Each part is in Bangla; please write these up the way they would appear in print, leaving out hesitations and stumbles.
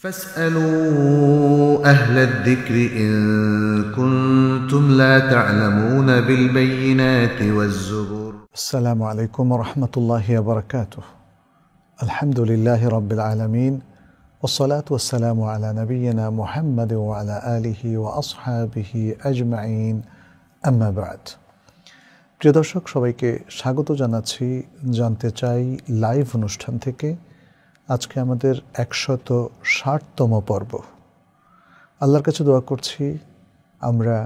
فاسألوا أهل الذكر إن كنتم لا تعلمون بالبينات والزبور. السلام عليكم ورحمة الله وبركاته. الحمد لله رب العالمين والصلاة والسلام على نبينا محمد وعلى آله وأصحابه أجمعين أما بعد. প্রিয় দর্শক, সবাইকে স্বাগত জানাচ্ছি জানতে চাই লাইভ অনুষ্ঠান থেকে। আজকে আমাদের 160তম পর্ব। আল্লাহর কাছে দোয়া করছি আমরা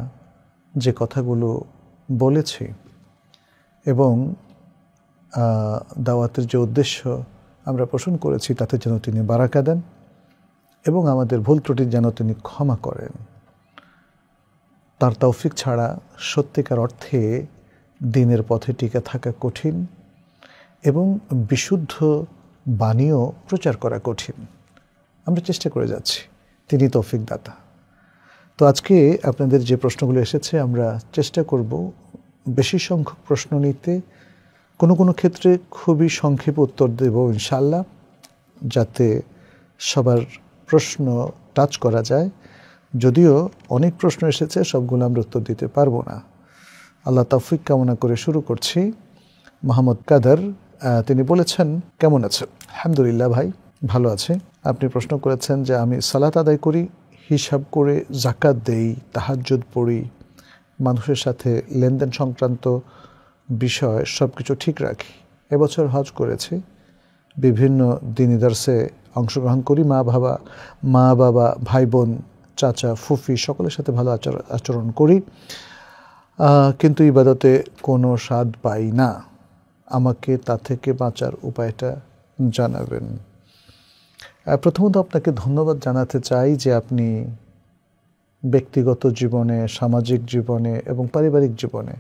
যে কথাগুলো বলেছি এবং দাওয়াতের যে উদ্দেশ্য আমরা পোষণ করেছি তাতে যেন তিনি বারাকা দেন এবং আমাদের ভুল ত্রুটি যেন তিনি ক্ষমা করেন। তার তৌফিক ছাড়া সত্যিকার অর্থে দিনের পথে টিকে থাকা কঠিন এবং বিশুদ্ধ বাণীও প্রচার করা কঠিন। আমরা চেষ্টা করে যাচ্ছি, তিনি তৌফিক দাতা। তো আজকে আপনাদের যে প্রশ্নগুলো এসেছে আমরা চেষ্টা করব বেশি সংখ্যক প্রশ্ন নিতে, কোনো কোনো ক্ষেত্রে খুবই সংক্ষেপে উত্তর দেব ইনশাআল্লাহ, যাতে সবার প্রশ্ন টাচ করা যায়। যদিও অনেক প্রশ্ন এসেছে, সবগুলো আমরা উত্তর দিতে পারবো না। আল্লাহ তৌফিক কামনা করে শুরু করছি। মোহাম্মদ কাদের তিনি বলেছেন, কেমন আছেন? আলহামদুলিল্লাহ ভাই, ভালো আছে। আপনি প্রশ্ন করেছেন যে আমি সালাত আদায় করি, হিসাব করে জাকাত দেই, তাহাজ্জুদ পড়ি, মানুষের সাথে লেনদেন সংক্রান্ত বিষয় সব কিছু ঠিক রাখি। এবছর হজ করেছি, বিভিন্ন দিনী দর্শে অংশগ্রহণ করি, মা বাবা ভাই বোন চাচা ফুফি সকলের সাথে ভালো আচরণ করি, কিন্তু ইবাদতে কোনো স্বাদ পাই না। আমাকে তা থেকে বাঁচার উপায়টা জানাবেন। প্রথমত আপনাকে ধন্যবাদ জানাতে চাই যে আপনি ব্যক্তিগত জীবনে, সামাজিক জীবনে এবং পারিবারিক জীবনে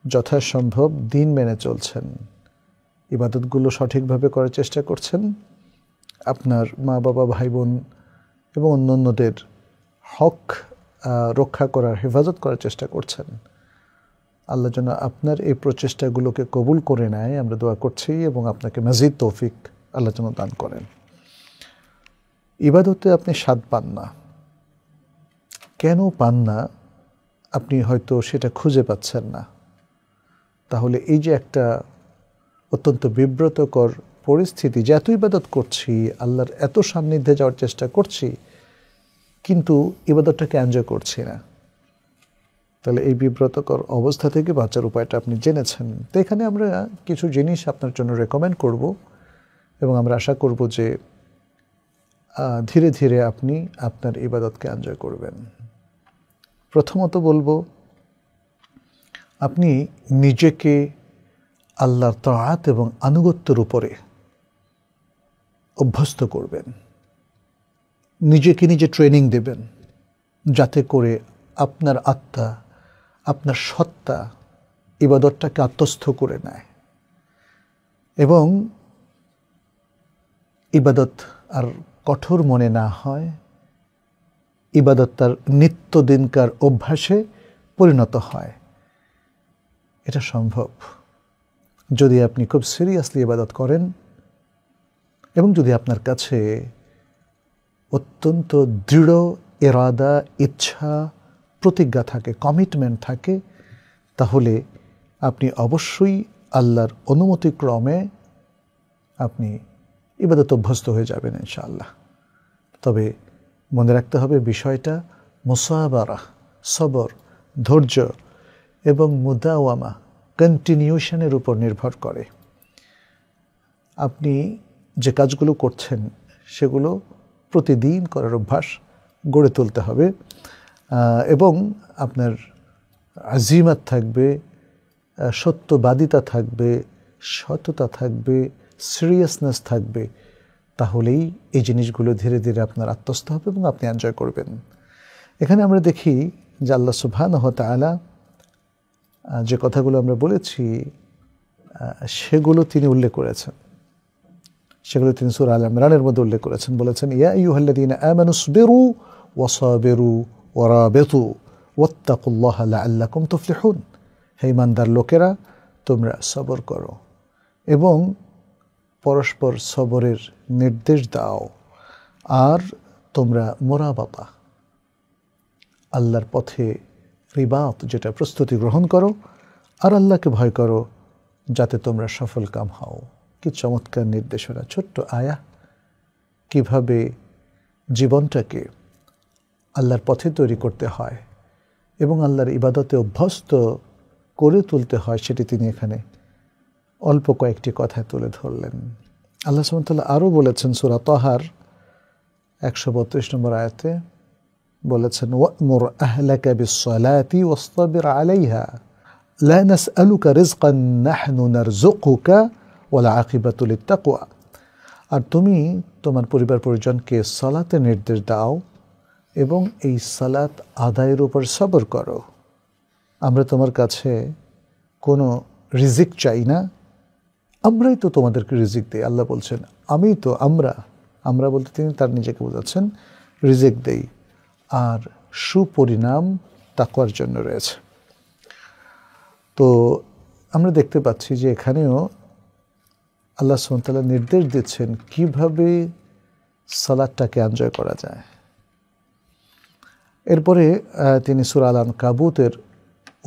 যথাসম্ভব দিন মেনে চলছেন, ইবাদতগুলো সঠিকভাবে করার চেষ্টা করছেন, আপনার মা বাবা ভাই বোন এবং অন্যান্যদের হক রক্ষা করার, হেফাজত করার চেষ্টা করছেন। আল্লাহ যেন আপনার এই প্রচেষ্টাগুলোকে কবুল করে নেয়, আমরা দোয়া করছি, এবং আপনাকে মাজিদ তৌফিক আল্লাহ যেন দান করেন। ইবাদতে আপনি স্বাদ পান না, কেন পান না আপনি হয়তো সেটা খুঁজে পাচ্ছেন না। তাহলে এই যে একটা অত্যন্ত বিব্রতকর পরিস্থিতি, যে এত ইবাদত করছি, আল্লাহর এত সান্নিধ্যে যাওয়ার চেষ্টা করছি, কিন্তু ইবাদতটাকে এনজয় করছি না, তাহলে এই বিব্রতকর অবস্থা থেকে বাঁচার উপায়টা আপনি জেনেছেন। তো এখানে আমরা কিছু জিনিস আপনার জন্য রেকমেন্ড করব এবং আমরা আশা করব যে ধীরে ধীরে আপনি আপনার ইবাদতকে এনজয় করবেন। প্রথমত বলবো, আপনি নিজেকে আল্লাহর তাআত এবং আনুগত্যের উপরে অভ্যস্ত করবেন, নিজেকে নিজে ট্রেনিং দেবেন, যাতে করে আপনার আত্মা, আপনার সত্তা ইবাদতটাকে আত্মস্থ করে নেয় এবং ইবাদত আর কঠোর মনে না হয়, ইবাদত তার নিত্যদিনকার অভ্যাসে পরিণত হয়। এটা সম্ভব যদি আপনি খুব সিরিয়াসলি ইবাদত করেন এবং যদি আপনার কাছে অত্যন্ত দৃঢ় ইরাদা, ইচ্ছা, প্রতিজ্ঞা থাকে, কমিটমেন্ট থাকে, তাহলে আপনি অবশ্যই আল্লাহর অনুমতিক্রমে আপনি ইবাদত অভ্যস্ত হয়ে যাবেন ইনশাআল্লাহ। তবে মনে রাখতে হবে বিষয়টা মুসাবারা, সবর, ধৈর্য এবং মুদাওয়ামা, কন্টিনিউশনের উপর নির্ভর করে। আপনি যে কাজগুলো করছেন সেগুলো প্রতিদিন করার অভ্যাস গড়ে তুলতে হবে এবং আপনার আজিমাত থাকবে, সত্যবাদিতা থাকবে, সততা থাকবে, সিরিয়াসনেস থাকবে। তাহলেই এই জিনিসগুলো ধীরে ধীরে আপনার আত্মস্থ হবে এবং আপনি এনজয় করবেন। এখানে আমরা দেখি যে আল্লাহ সুবহানাহু ওয়া তাআলা যে কথাগুলো আমরা বলেছি সেগুলো তিনি উল্লেখ করেছেন, সেগুলো তিনি সূরা আল ইমরানের মধ্যে উল্লেখ করেছেন। বলেছেন, ইয়া আইয়ুহাল্লাযীনা আমানু সবিরু ওয়া সাবিরু ওয়া রাবিতু ওয়াত্তাকুল্লাহা লাআল্লাকুম তুফলিহুন। হে ঈমানদার লোকেরা, তোমরা সবর করো এবং পরস্পর সবরের নির্দেশ দাও, আর তোমরা মোরাবাতা, আল্লাহর পথে রিবাত যেটা প্রস্তুতি গ্রহণ করো, আর আল্লাহকে ভয় করো যাতে তোমরা সফল কাম হও। কি চমৎকার নির্দেশনা, ছোট্ট আয়া, কিভাবে জীবনটাকে আল্লাহর পথে তৈরি করতে হয় এবং আল্লাহর ইবাদতে অভ্যস্ত করে তুলতে হয়, সেটি তিনি এখানে অল্প কয়েকটি কথায় তুলে ধরলেন। আল্লাহ সুবহানাহু ওয়া তাআলা আরও বলেছেন সূরা তাহার 132 নম্বর আয়াতে বলেছেন, ওয়া'মুর আহলাকা বিস-সালাতি ওয়াসতাবির আলাইহা লা নাসআলুকা রিজকান নাহনু নারযুকুকা ওয়াল আকিবাতু লিত-তাকওয়া। আর তুমি তোমার পরিবার পরিজনকে সালাতে নির্দেশ দাও এবং এই সালাত আদায়ের উপর সবর করো। আমরা তোমার কাছে কোনো রিজিক চাই না, আমরাই তো তোমাদেরকে রিজিক দেই। আল্লাহ বলছেন আমিই তো, আমরা বলতে তিনি তার নিজেকে বোঝাচ্ছেন, রিজিক দেই, আর সুপরিণাম তাকওয়ার জন্য রয়েছে। তো আমরা দেখতে পাচ্ছি যে এখানেও আল্লাহ সুবহানাহু ওয়া তাআলা নির্দেশ দিচ্ছেন কিভাবে সালাতটাকে এনজয় করা যায়। এরপরে তিনি সূরা আল আনকাবুতের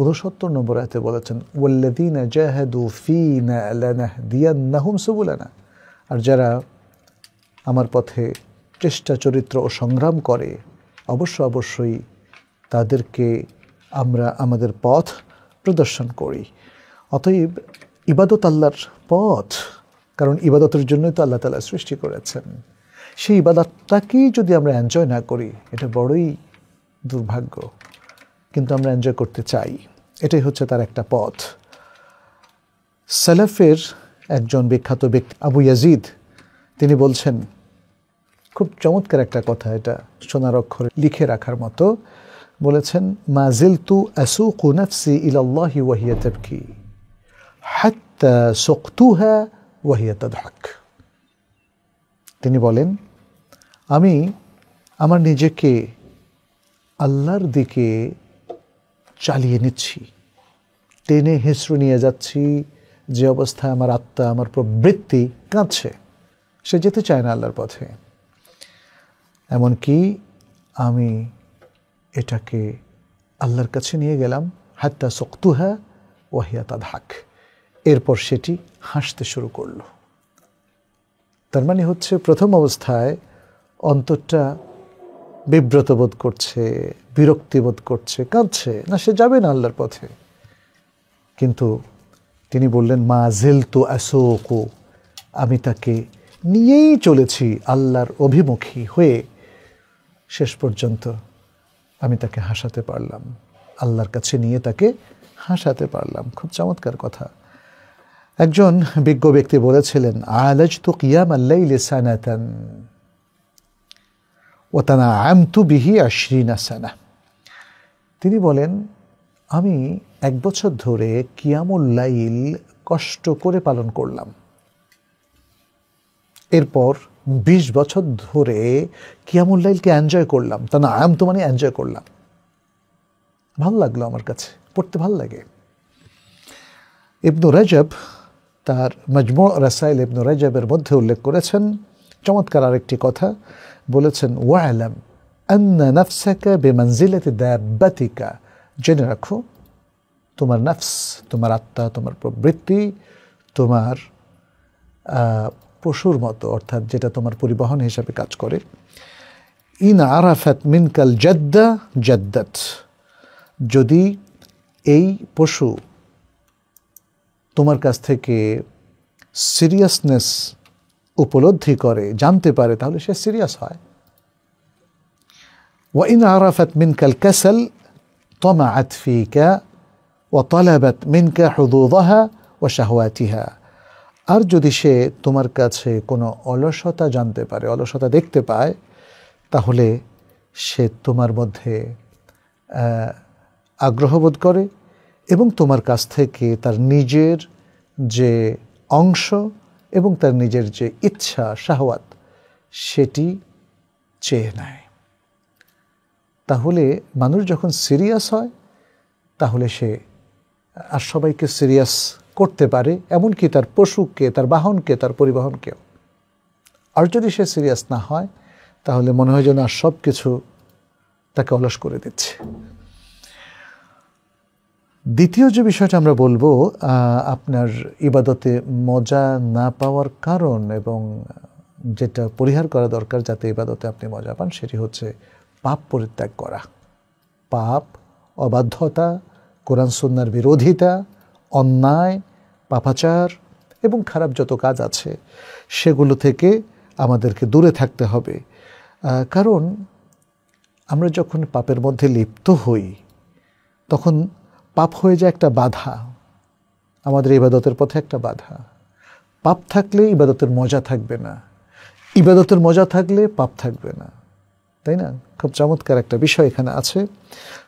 69 নম্বর আয়াতে বলেছেন, ওয়াল্লাযীনা জাহাদু ফীনা লানাহদিয়ান্নাহুম সুবুলানা। আর যারা আমার পথে চেষ্টা, চরিত্র ও সংগ্রাম করে, অবশ্যই তাদেরকে আমরা আমাদের পথ প্রদর্শন করি। অতএব ইবাদত আল্লাহর পথ, কারণ ইবাদতের জন্যই তো আল্লাহ তাআলা সৃষ্টি করেছেন। সেই ইবাদতটাকেই যদি আমরা এনজয় না করি, এটা বড়ই দুর্ভাগ্য। কিন্তু আমরা এনজয় করতে চাই, এটাই হচ্ছে তার একটা পথ। সালাফের একজন বিখ্যাত ব্যক্তি আবু ইয়াজিদ, তিনি বলছেন, খুব চমৎকার একটা কথা, এটা সোনার অক্ষরে লিখে রাখার মতো, বলেছেন, মা জিলতু আসুকু নাফসি ইলাল্লাহি ওয়া হিয়া তাবকি হাত্তা সুকতুহা ওয়া হিয়া তাদহাক। তিনি বলেন, আমি আমার নিজেকে আল্লাহর দিকে চালিয়ে নিচ্ছি, টেনে হেঁচড়ে নিয়ে যাচ্ছি, যে অবস্থায় আমার আত্মা, আমার প্রবৃত্তি কাঁদছে, সে যেতে চায় না আল্লাহর পথে। এমনকি আমি এটাকে আল্লাহর কাছে নিয়ে গেলাম, হাত্তা সুকতুহা ওয়া হিয়া তাদহাক, এরপর সেটি হাসতে শুরু করল। তার মানে হচ্ছে প্রথম অবস্থায় অন্তরটা বিব্রত বোধ করছে, বিরক্তি বোধ করছে, কাঁদছে, না সে যাবে না আল্লাহর পথে। কিন্তু তিনি বললেন, মা জিলতু আসুকু, আমি তাকে নিয়েই চলেছি আল্লাহর অভিমুখী হয়ে, শেষ পর্যন্ত আমি তাকে হাসাতে পারলাম, আল্লাহর কাছে নিয়ে তাকে হাসাতে পারলাম। খুব চমৎকার কথা। একজন বিজ্ঞ ব্যক্তি বলেছিলেন, আলাজতু কিয়ামাল লাইলি সানাতান ওয়া তানাআমতু বিহি 20 সানা। তিনি বলেন, আমি 1 বছর ধরে কিয়ামুল লাইল কষ্ট করে পালন করলাম, এরপর 20 বছর ধরে কিয়ামুল লাইলকে এনজয় করলাম। তানাআমতু মানে এনজয় করলাম, ভালো লাগলো, আমার কাছে পড়তে ভালো লাগে। ইবনু রাজব তার মাজমু' রাসাইল ইবনু রাজবের মধ্যে উল্লেখ করেছেন চমৎকার আরেকটি কথা, বলেছেন, ওয়া'লাম আন্না নাফসাকা বিমানজিলাতি দাব্বাতিকা, জেনে রাখো তোমার নাফস, তোমার আত্মা, তোমার প্রবৃত্তি তোমার পশুর মতো, অর্থাৎ যেটা তোমার পরিবহন হিসাবে কাজ করে। ইন আরাফাত মিনকাল জাদ্দা জাদ্দাত, যদি এই পশু তোমার কাছ থেকে সিরিয়াসনেস উপলব্ধি করে, জানতে পারে, তাহলে সে সিরিয়াস হয়। ওয়া ইন আরাফাত মিনকাল কাসাল তামাআত ফিকা ওয়া তালাবাত মিনকা হুদুদাহা ওয়া শাহওয়াতিহা, আর যদি সে তোমার কাছে কোনো অলসতা জানতে পারে, অলসতা দেখতে পায়, তাহলে সে তোমার মধ্যে আগ্রহবোধ করে এবং তোমার কাছ থেকে তার নিজের যে অংশ এবং তার নিজের যে ইচ্ছা, শাহওয়াত, সেটি চেয়ে নেয়। তাহলে মানুষ যখন সিরিয়াস হয়, তাহলে সে আর সবাইকে সিরিয়াস করতে পারে, এমনকি তার পশুকে, তার বাহনকে, তার পরিবহনকেও। আর যদি সে সিরিয়াস না হয়, তাহলে মনে হয় যেন আর সব কিছু তাকে অলস করে দিচ্ছে। দ্বিতীয় যে বিষয়টা আমরা বলবো, আপনার ইবাদতে মজা না পাওয়ার কারণ এবং যেটা পরিহার করা দরকার যাতে ইবাদতে আপনি মজা পান, সেটি হচ্ছে পাপ পরিত্যাগ করা। পাপ, অবাধ্যতা, কোরআন সুন্নাহর বিরোধিতা, অন্যায়, পাপাচার এবং খারাপ যত কাজ আছে সেগুলো থেকে আমাদেরকে দূরে থাকতে হবে। কারণ আমরা যখন পাপের মধ্যে লিপ্ত হই তখন পাপ হয়ে যায় একটা বাধা, আমাদের ইবাদতের পথে একটা বাধা। পাপ থাকলে ইবাদতের মজা থাকবে না, ইবাদতের মজা থাকলে পাপ থাকবে না, তাই না? খুব চমৎকার একটা বিষয় এখানে আছে।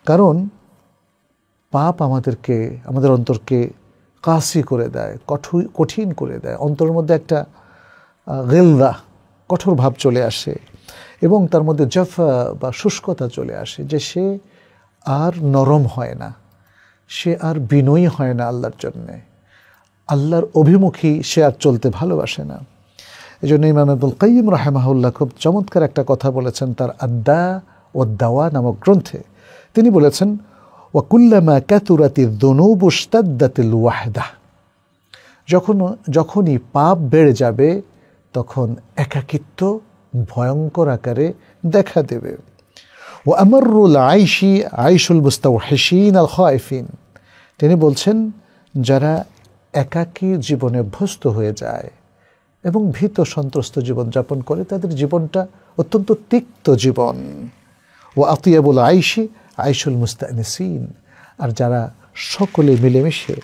কারণ পাপ আমাদের অন্তরকে কাসি করে দেয়, কঠিন করে দেয়। অন্তরের মধ্যে একটা গেলদা, কঠোর ভাব চলে আসে এবং তার মধ্যে জাফা বা শুষ্কতা চলে আসে, যে সে আর নরম হয় না, সে আর বিনয়ী হয় না আল্লাহর জন্যে, আল্লাহর অভিমুখী সে আর চলতে ভালোবাসে না। এই জন্য ইমাম ইবনুল কাইয়িম রাহিমাহুল্লাহ খুব চমৎকার একটা কথা বলেছেন তার আদ্দা ও দাওয়া নামক গ্রন্থে। তিনি বলেছেন, ওয়াকুল্লামা কাতুরাতিদ দুনুব ইশতাদ্দাতিল ওয়াহদা, যখনই পাপ বেড়ে যাবে তখন একাকিত্ব ভয়ঙ্কর আকারে দেখা দেবে। ও আমারুল আইশি আইশুল মুস্তাওহিশিন আল খায়ফিন, তিনি বলছেন যারা একাকী জীবনে অভ্যস্ত হয়ে যায় এবং ভীত সন্ত্রস্ত জীবনযাপন করে তাদের জীবনটা অত্যন্ত তিক্ত জীবন। ও আতিয়াবুল আইশি আইশুল মুস্তানিসিন, আর যারা সকলে মিলেমিশে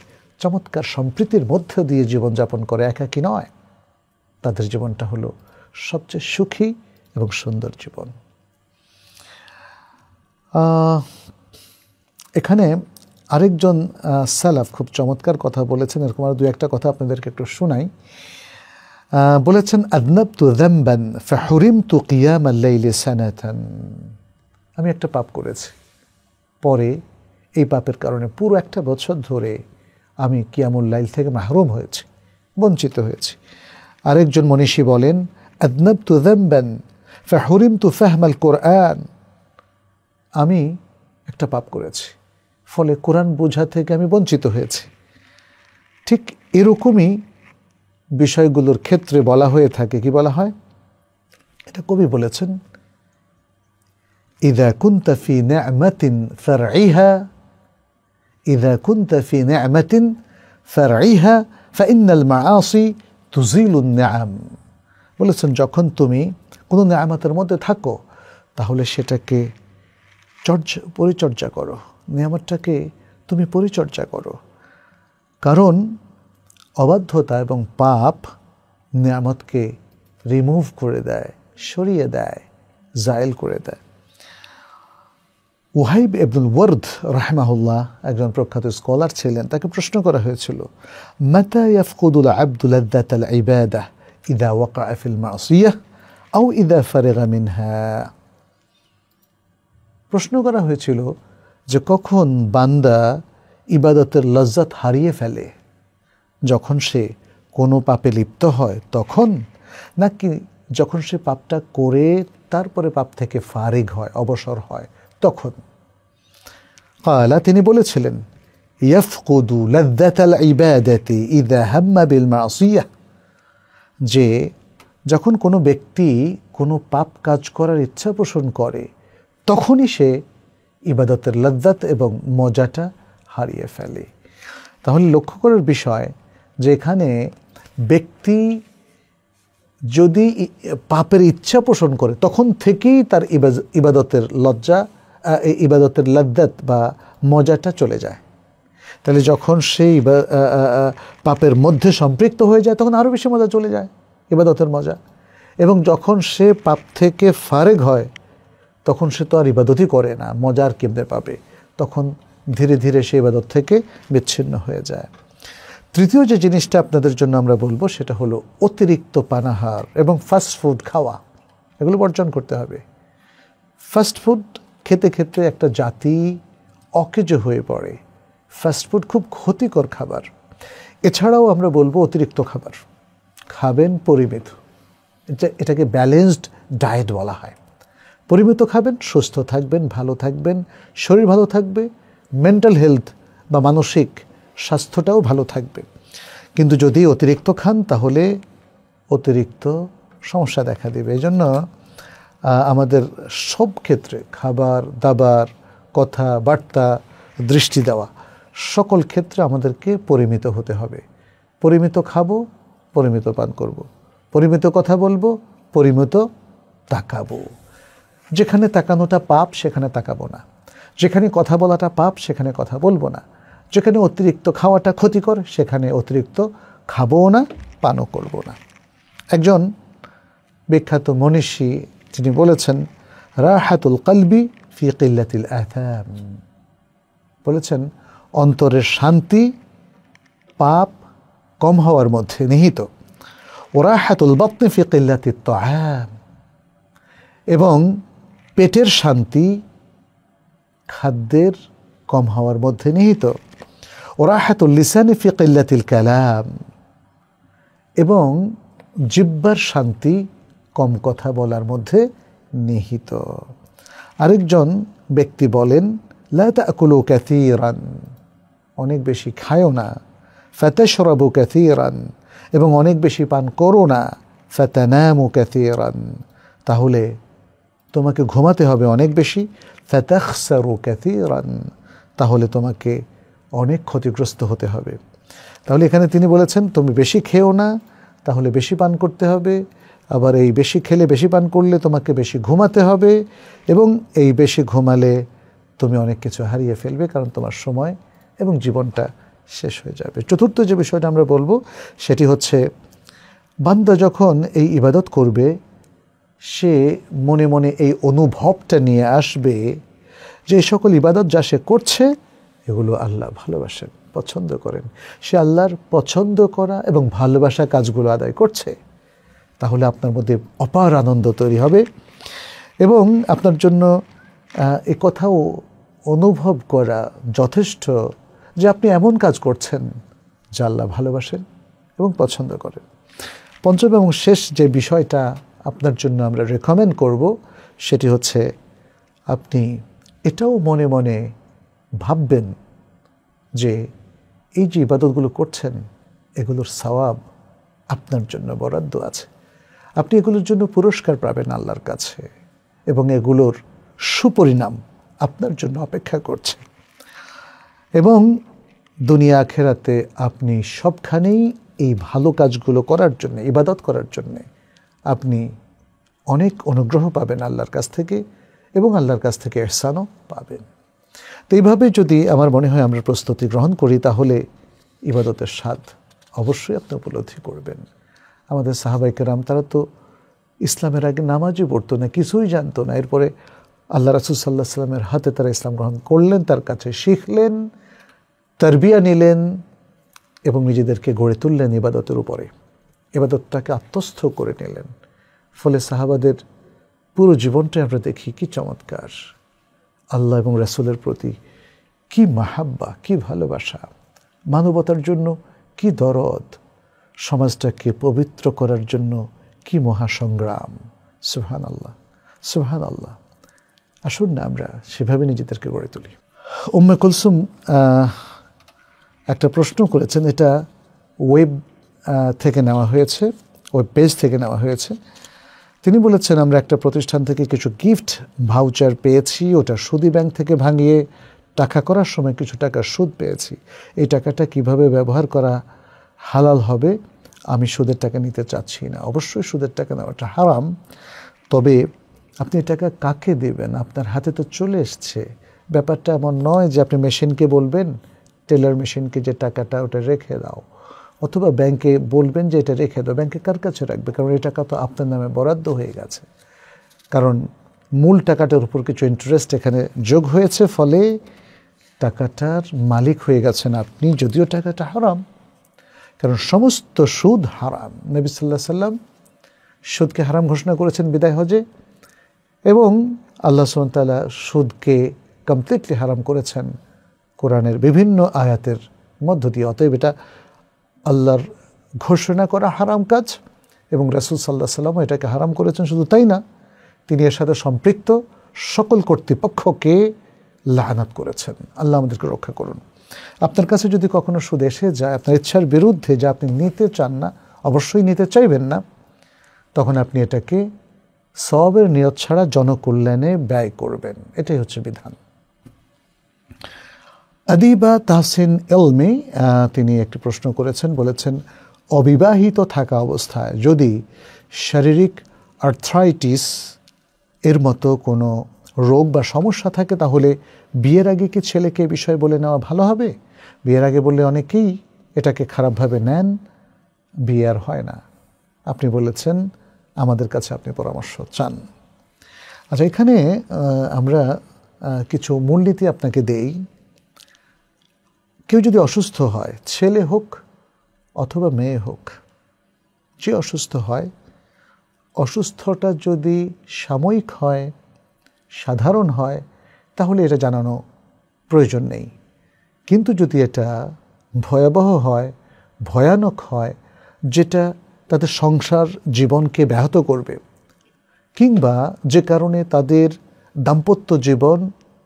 চমৎকার সম্প্রীতির মধ্য দিয়ে জীবনযাপন করে, একাকী নয়, তাদের জীবনটা হলো সবচেয়ে সুখী এবং সুন্দর জীবন। এখানে আরেকজন সালাফ খুব চমৎকার কথা বলেছেন, এরকম আর দু একটা কথা আপনাদেরকে একটু শোনাই। বলেছেন, আযনাবতু যামবান ফাহুরিমতু কিয়ামাল লাইলি সানাতান, আমি একটা পাপ করেছি, পরে এই পাপের কারণে পুরো একটা বছর ধরে আমি কিয়ামুল লাইল থেকে মাহরুম হয়েছি, বঞ্চিত হয়েছি। আরেকজন মনীষী বলেন, আযনাবতু যামবান ফাহুরিমতু ফাহমাল কুরআন, আমি একটা পাপ করেছি, ফলে কোরআন বোঝা থেকে আমি বঞ্চিত হয়েছি। ঠিক এরকমই বিষয়গুলোর ক্ষেত্রে বলা হয়ে থাকে। কি বলা হয়? এটা কবি বলেছেন, ইযা কুনতা ফি নি'মাতিন ফারঈহা, ইযা কুনতা ফি নি'মাতিন ফারঈহা ফাইন্নাল মাআসি তুযিলুন নি'আম। বলেছেন, যখন তুমি কোনো নিয়ামতের মধ্যে থাকো তাহলে সেটাকে পরিচর্যা করো, নিয়ামতটাকে তুমি পরিচর্যা করো। কারণ অবাধ্যতা এবং পাপ নিয়ামতকে রিমুভ করে দেয়, সরিয়ে দেয়, জায়েল করে দেয়। ওয়াহিব ইবনুল ওয়ার্দ রাহিমাহুল্লাহ একজন প্রখ্যাত স্কলার ছিলেন, তাকে প্রশ্ন করা হয়েছিল, মাতা ইয়াফকুদুল আবদু লাযযাতাল ইবাদাহ ইযা ওয়াকা'a ফিল মাসিয়াহ আও ইযা ফারিগা মিনহা। প্রশ্ন করা হয়েছিল যে কখন বান্দা ইবাদতের লজ্জাত হারিয়ে ফেলে, যখন সে কোনো পাপে লিপ্ত হয় তখন, নাকি যখন সে পাপটা করে তারপরে পাপ থেকে ফারিগ হয়, অবসর হয় তখন? ক্বালা, তিনি বলেছিলেন, ইয়াফকুদু লাযযাতাল ইবাদাতি ইযা হাম্মা বিল মাসিয়াহ, যে যখন কোনো ব্যক্তি কোনো পাপ কাজ করার ইচ্ছা পোষণ করে তখনই সে ইবাদতের লজ্জাত এবং মজাটা হারিয়ে ফেলে। তাহলে লক্ষ্য করার বিষয় যে এখানে ব্যক্তি যদি পাপের ইচ্ছা পোষণ করে তখন থেকেই তার ইবাদতের লজ্জাত বা মজাটা চলে যায়। তাহলে যখন সেই পাপের মধ্যে সম্পৃক্ত হয়ে যায় তখন আরও বেশি মজা চলে যায়, ইবাদতের মজা। এবং যখন সে পাপ থেকে ফারেগ হয় তখন সে তো আর ইবাদতই করে না, মজার কেমনে পাবে, তখন ধীরে ধীরে সে ইবাদত থেকে বিচ্ছিন্ন হয়ে যায়। তৃতীয় যে জিনিসটা আপনাদের জন্য আমরা বলবো সেটা হলো অতিরিক্ত পানাহার এবং ফাস্ট ফুড খাওয়া, এগুলো বর্জন করতে হবে। ফাস্ট ফুড খেতে খেতে একটা জাতি অকেজো হয়ে পড়ে। ফাস্ট ফুড খুব ক্ষতিকর খাবার। এছাড়াও আমরা বলবো অতিরিক্ত খাবার খাবেন পরিমিত, এটাকে ব্যালেন্সড ডায়েট বলা হয়। পরিমিত খাবেন, সুস্থ থাকবেন, ভালো থাকবেন, শরীর ভালো থাকবে, মেন্টাল হেলথ বা মানসিক স্বাস্থ্যটাও ভালো থাকবে। কিন্তু যদি অতিরিক্ত খান তাহলে অতিরিক্ত সমস্যা দেখা দেবে। এই জন্য আমাদের সব ক্ষেত্রে খাবার দাবার, কথাবার্তা, দৃষ্টি দেওয়া, সকল ক্ষেত্রে আমাদেরকে পরিমিত হতে হবে। পরিমিত খাবো, পরিমিত পান করব, পরিমিত কথা বলবো, পরিমিত তাকাবো। যেখানে তাকানোটা পাপ সেখানে তাকাবো না, যেখানে কথা বলাটা পাপ সেখানে কথা বলবো না, যেখানে অতিরিক্ত খাওয়াটা ক্ষতিকর সেখানে অতিরিক্ত খাবও না, পানও করব না। একজন বিখ্যাত মনীষী তিনি বলেছেন, রাহাতুল কলবি ফি কিল্লাতিল আথাম, বলেছেন অন্তরের শান্তি পাপ কম হওয়ার মধ্যে নিহিত। ওরাহাতুল বাতনি ফি কিল্লাতিত তাআম, এবং পেটের শান্তি খাদ্যের কম হওয়ার মধ্যে নিহিত। ওরাহাতুল লিসানি ফি কিল্লাতিল কালাম, এবং জিহ্বার শান্তি কম কথা বলার মধ্যে নিহিত। আরেকজন ব্যক্তি বলেন, লা তাকুলু কাসীরান, অনেক বেশি খায়ও না, ফাতাশরাবু কাসীরান, এবং অনেক বেশি পান করো না, ফাতানামু কাসীরান, তাহলে তোমাকে ঘুমাতে হবে অনেক বেশি, ফাতাখসারু কাসীরান, তাহলে তোমাকে অনেক ক্ষতিগ্রস্ত হতে হবে। তাহলে এখানে তিনি বলেছেন তুমি বেশি খেও না, তাহলে বেশি পান করতে হবে, আবার এই বেশি খেলে বেশি পান করলে তোমাকে বেশি ঘুমাতে হবে, এবং এই বেশি ঘুমালে তুমি অনেক কিছু হারিয়ে ফেলবে, কারণ তোমার সময় এবং জীবনটা শেষ হয়ে যাবে। চতুর্থ যে বিষয়টা আমরা বলবো সেটি হচ্ছে, বান্দা যখন এই ইবাদত করবে সে মনে মনে এই অনুভবটা নিয়ে আসবে যে এই সকল ইবাদত যা সে করছে এগুলো আল্লাহ ভালোবাসেন, পছন্দ করেন, সে আল্লাহর পছন্দ করা এবং ভালোবাসা কাজগুলো আদায় করছে। তাহলে আপনার মধ্যে অপার আনন্দ তৈরি হবে, এবং আপনার জন্য এ কথাও অনুভব করা যথেষ্ট যে আপনি এমন কাজ করছেন যা আল্লাহ ভালোবাসেন এবং পছন্দ করেন। পঞ্চম এবং শেষ যে বিষয়টা আপনার জন্য আমরা রেকমেন্ড করব সেটি হচ্ছে, আপনি এটাও মনে মনে ভাববেন যে এই যে ইবাদতগুলো করছেন এগুলোর সওয়াব আপনার জন্য বরাদ্দ আছে, আপনি এগুলোর জন্য পুরস্কার পাবেন আল্লাহর কাছে, এবং এগুলোর সুপরিণাম আপনার জন্য অপেক্ষা করছে, এবং দুনিয়া আখেরাতে আপনি সবখানেই এই ভালো কাজগুলো করার জন্য, ইবাদত করার জন্য আপনি অনেক অনুগ্রহ পাবেন আল্লাহর কাছ থেকে, এবং আল্লাহর কাছ থেকে ইহসানও পাবেন। তো এইভাবে যদি আমার মনে হয় আমরা প্রস্তুতি গ্রহণ করি তাহলে ইবাদতের স্বাদ অবশ্যই আপনি উপলব্ধি করবেন। আমাদের সাহাবায়ে কেরাম তারা তো ইসলামের আগে নামাজই পড়তো না, কিছুই জানতো না, এরপরে আল্লাহ রাসূল সাল্লাল্লাহু আলাইহি ওয়াসাল্লামের হাতে তারা ইসলাম গ্রহণ করলেন, তার কাছে শিখলেন, তারবিয়া নিলেন, এবং নিজেদেরকে গড়ে তুললেন ইবাদতের উপরে, ইবাদতটাকে আত্মস্থ করে নিলেন। ফলে সাহাবাদের পুরো জীবনটাই আমরা দেখি কি চমৎকার, আল্লাহ এবং রাসূলের প্রতি কি মাহাব্বা, কি ভালোবাসা, মানবতার জন্য কি দরদ, সমাজটাকে পবিত্র করার জন্য কি মহাসংগ্রাম। সুবহানাল্লাহ, সুবহানাল্লাহ। আসুন না আমরা সেভাবে নিজেদেরকে গড়ে তুলি। উম্মে কুলসুম একটা প্রশ্ন করেছেন, এটা ওয়েব থেকে নেওয়া হয়েছে, ওয়েব পেজ থেকে নেওয়া হয়েছে। তিনি বলেছেন, আমরা একটা প্রতিষ্ঠান থেকে কিছু গিফট ভাউচার পেয়েছি, ওটা সুদী ব্যাংক থেকে ভাঙিয়ে টাকা করার সময় কিছু টাকা সুদ পেয়েছি, এই টাকাটা কিভাবে ব্যবহার করা হালাল হবে? আমি সুদের টাকা নিতে চাচ্ছি না। অবশ্যই সুদের টাকা নেওয়াটা হারাম, তবে আপনি টাকা কাকে দেবেন? আপনার হাতে তো চলে এসছে। ব্যাপারটা এমন নয় যে আপনি মেশিনকে বলবেন, টেলার মেশিনকে যে টাকাটা ওটা রেখে দাও, অথবা ব্যাংকে বলবেন যে এটা রেখে দাও। ব্যাংকে কার কাছে রাখবে? কারণ এই টাকা তো আপনার নামে বরাদ্দ হয়ে গেছে, কারণ মূল টাকাটার উপর কিছু ইন্টারেস্ট এখানে যোগ হয়েছে, ফলে টাকাটার মালিক হয়ে গেছেন আপনি, যদিও টাকাটা হারাম, কারণ সমস্ত সুদ হারাম। নবী সাল্লাল্লাহু আলাইহি সাল্লাম সুদকে হারাম ঘোষণা করেছেন বিদায় হজে, এবং আল্লাহ সুবহানাহু ওয়া তাআলা সুদকে কমপ্লিটলি হারাম করেছেন কোরআনের বিভিন্ন আয়াতের মধ্য দিয়ে। অতএব এটা আল্লাহর ঘোষণা করা হারাম কাজ, এবং রাসূল সাল্লাল্লাহু আলাইহি সাল্লাম এটাকে হারাম করেছেন। শুধু তাই না, তিনি এর সাথে সম্পৃক্ত সকল কর্তৃপক্ষকে লাআনাত করেছেন। আল্লাহ আমাদেরকে রক্ষা করুন। আপনার কাছে যদি কখনো সুদ এসে যায় আপনার ইচ্ছার বিরুদ্ধে, যা আপনি নিতে চান না, অবশ্যই নিতে চাইবেন না, তখন আপনি এটাকে সওয়াবের নিয়ত ছাড়া জনকল্যাণে ব্যয় করবেন। এটাই হচ্ছে বিধান। আদিবা তাহসিন এলমি তিনি একটি প্রশ্ন করেছেন, বলেছেন অবিবাহিত থাকা অবস্থায় যদি শারীরিক আর্থ্রাইটিস এর মতো কোনো রোগ বা সমস্যা থাকে তাহলে বিয়ের আগে কি ছেলেকে এ বিষয়ে বলে নেওয়া ভালো হবে? বিয়ের আগে বললে অনেকেই এটাকে খারাপভাবে নেন, বিয়ে আর হয় না। আপনি বলেছেন আমাদের কাছে আপনি পরামর্শ চান। আচ্ছা, এখানে আমরা কিছু মূলনীতি আপনাকে দেই। কেউ যদি অসুস্থ হয়, ছেলে হোক অথবা মেয়ে হোক, যে অসুস্থ হয়, অসুস্থতা যদি সাময়িক হয়, সাধারণ হয়, তাহলে এটা জানানো প্রয়োজন নেই। কিন্তু যদি এটা ভয়াবহ হয়, ভয়ানক হয়, যেটা তাদের সংসার জীবনকে ব্যাহত করবে, কিংবা যে কারণে তাদের দাম্পত্য জীবন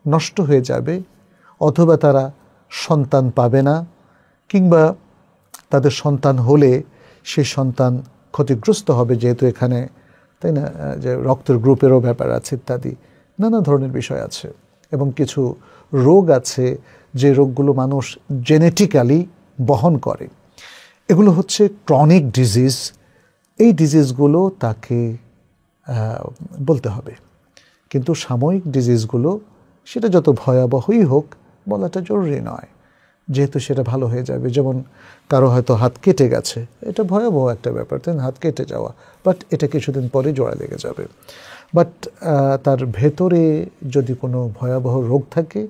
নষ্ট হয়ে যাবে, অথবা তারা সন্তান পাবে না, কিংবা তাদের সন্তান হলে সেই সন্তান ক্ষতিগ্রস্ত হবে, যেহেতু এখানে তাই না যে রক্তের গ্রুপেরও ব্যাপার আছে, ইত্যাদি নানা ধরনের বিষয় আছে। এবং কিছু রোগ আছে যে রোগগুলো মানুষ জেনেটিক্যালি বহন করে, এগুলো হচ্ছে ক্রনিক ডিজিজ। এই ডিজিজগুলো তাকে বলতে হবে। কিন্তু সাময়িক ডিজিজগুলো সেটা যত ভয়াবহই হোক বলাটা জরুরি নয়, যেহেতু সেটা ভালো হয়ে যাবে। যেমন কারো হয়তো হাত কেটে গেছে, এটা ভয়াবহ একটা ব্যাপার, তাই হাত কেটে যাওয়া, বাট এটা কিছুদিন পরে জোড়া লেগে যাবে। বাট তার ভেতরে যদি কোনো ভয়াবহ রোগ থাকে,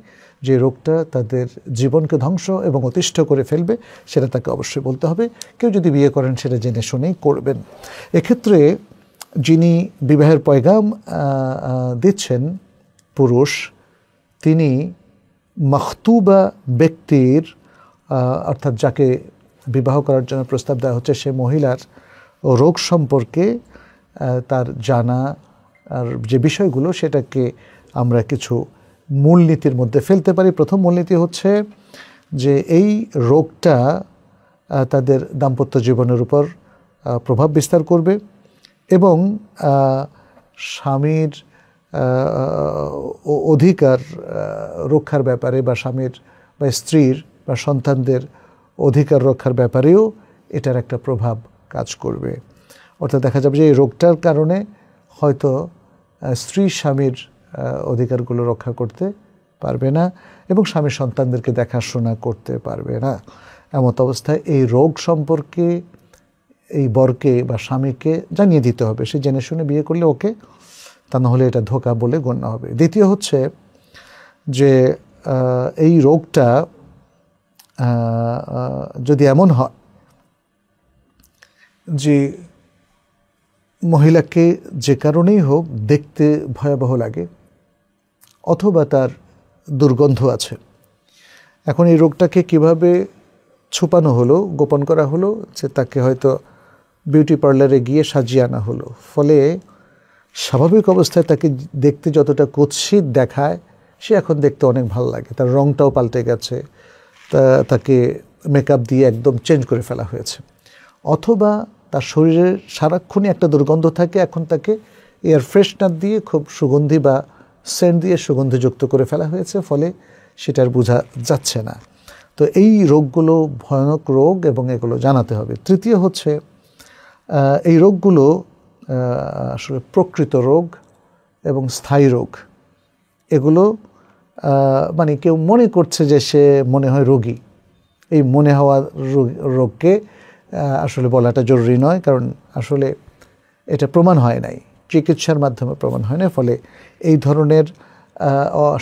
যে রোগটা তাদের জীবনকে ধ্বংস এবং অতিষ্ঠ করে ফেলবে, সেটা তাকে অবশ্যই বলতে হবে। কেউ যদি বিয়ে করেন সেটা জেনে শুনেই করবেন। এক্ষেত্রে যিনি বিবাহের পয়গাম দিচ্ছেন পুরুষ, তিনি মাখতুবা ব্যক্তির অর্থাৎ যাকে বিবাহ করার জন্য প্রস্তাব দেওয়া হচ্ছে সে মহিলার রোগ সম্পর্কে তার জানা আর যে বিষয়গুলো, সেটাকে আমরা কিছু মূলনীতির মধ্যে ফেলতে পারি। প্রথম মূলনীতি হচ্ছে যে এই রোগটা তাদের দাম্পত্য জীবনের উপর প্রভাব বিস্তার করবে এবং স্বামীর অধিকার রক্ষার ব্যাপারে বা স্বামীর বা স্ত্রীর বা সন্তানদের অধিকার রক্ষার ব্যাপারেও এটার একটা প্রভাব কাজ করবে। অর্থাৎ দেখা যাবে যে এই রোগটার কারণে হয়তো স্ত্রী স্বামীর অধিকারগুলো রক্ষা করতে পারবে না এবং স্বামীর সন্তানদেরকে দেখাশোনা করতে পারবে না। এমত অবস্থায় এই রোগ সম্পর্কে এই বরকে বা স্বামীকে জানিয়ে দিতে হবে। সে জেনে শুনে বিয়ে করলে ওকে, তা নাহলে এটা ধোঁকা বলে গণ্য হবে। দ্বিতীয় হচ্ছে যে এই রোগটা যদি এমন হয় যে মহিলাকে যে কারণেই হোক দেখতে ভয়াবহ লাগে অথবা তার দুর্গন্ধ আছে, এখন এই রোগটাকে কিভাবে ছুপানো হলো, গোপন করা হলো, যে তাকে হয়তো বিউটি পার্লারে গিয়ে সাজিয়ে আনা হলো, ফলে স্বাভাবিক অবস্থায় তাকে দেখতে যতটা কুৎসিত দেখায় সে এখন দেখতে অনেক ভালো লাগে, তার রংটাও পাল্টে গেছে, তাকে মেকআপ দিয়ে একদম চেঞ্জ করে ফেলা হয়েছে। অথবা তার শরীরে সারাক্ষণই একটা দুর্গন্ধ থাকে, এখন তাকে এয়ার ফ্রেশনার দিয়ে খুব সুগন্ধি বা সেন্ট দিয়ে সুগন্ধিযুক্ত করে ফেলা হয়েছে, ফলে সেটার বোঝা যাচ্ছে না। তো এই রোগগুলো ভয়ানক রোগ এবং এগুলো জানাতে হবে। তৃতীয় হচ্ছে এই রোগগুলো আসলে প্রকৃত রোগ এবং স্থায়ী রোগ। এগুলো মানে কেউ মনে করছে যে সে মনে হয় রোগী, এই মনে হওয়া রোগকে আসলে বলাটা জরুরি নয়, কারণ আসলে এটা প্রমাণ হয় নাই, চিকিৎসার মাধ্যমে প্রমাণ হয় না। ফলে এই ধরনের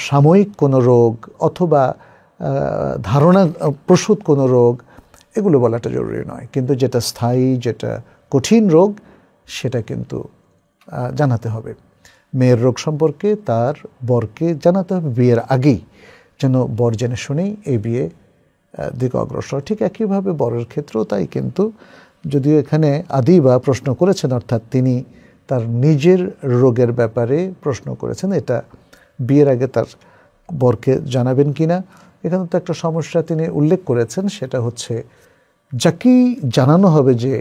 সাময়িক কোনো রোগ অথবা ধারণা প্রসূত কোনো রোগ, এগুলো বলাটা জরুরি নয়। কিন্তু যেটা স্থায়ী, যেটা কঠিন রোগ, সেটা কিন্তু জানাতে হবে। মেয়ের রোগ সম্পর্কে তার বরকে জানাতে হবে বিয়ের আগেই, যেন বর জেনে শুনেই এই বিয়ে দিকে অগ্রসর। ঠিক একইভাবে বরের ক্ষেত্রেও তাই। কিন্তু যদিও এখানে আদিবা প্রশ্ন করেছেন, অর্থাৎ তিনি তার নিজের রোগের ব্যাপারে প্রশ্ন করেছেন, এটা বিয়ের আগে তার বরকে জানাবেন কিনা। এখানে তো একটা সমস্যা তিনি উল্লেখ করেছেন, সেটা হচ্ছে যাকেই জানানো হবে যে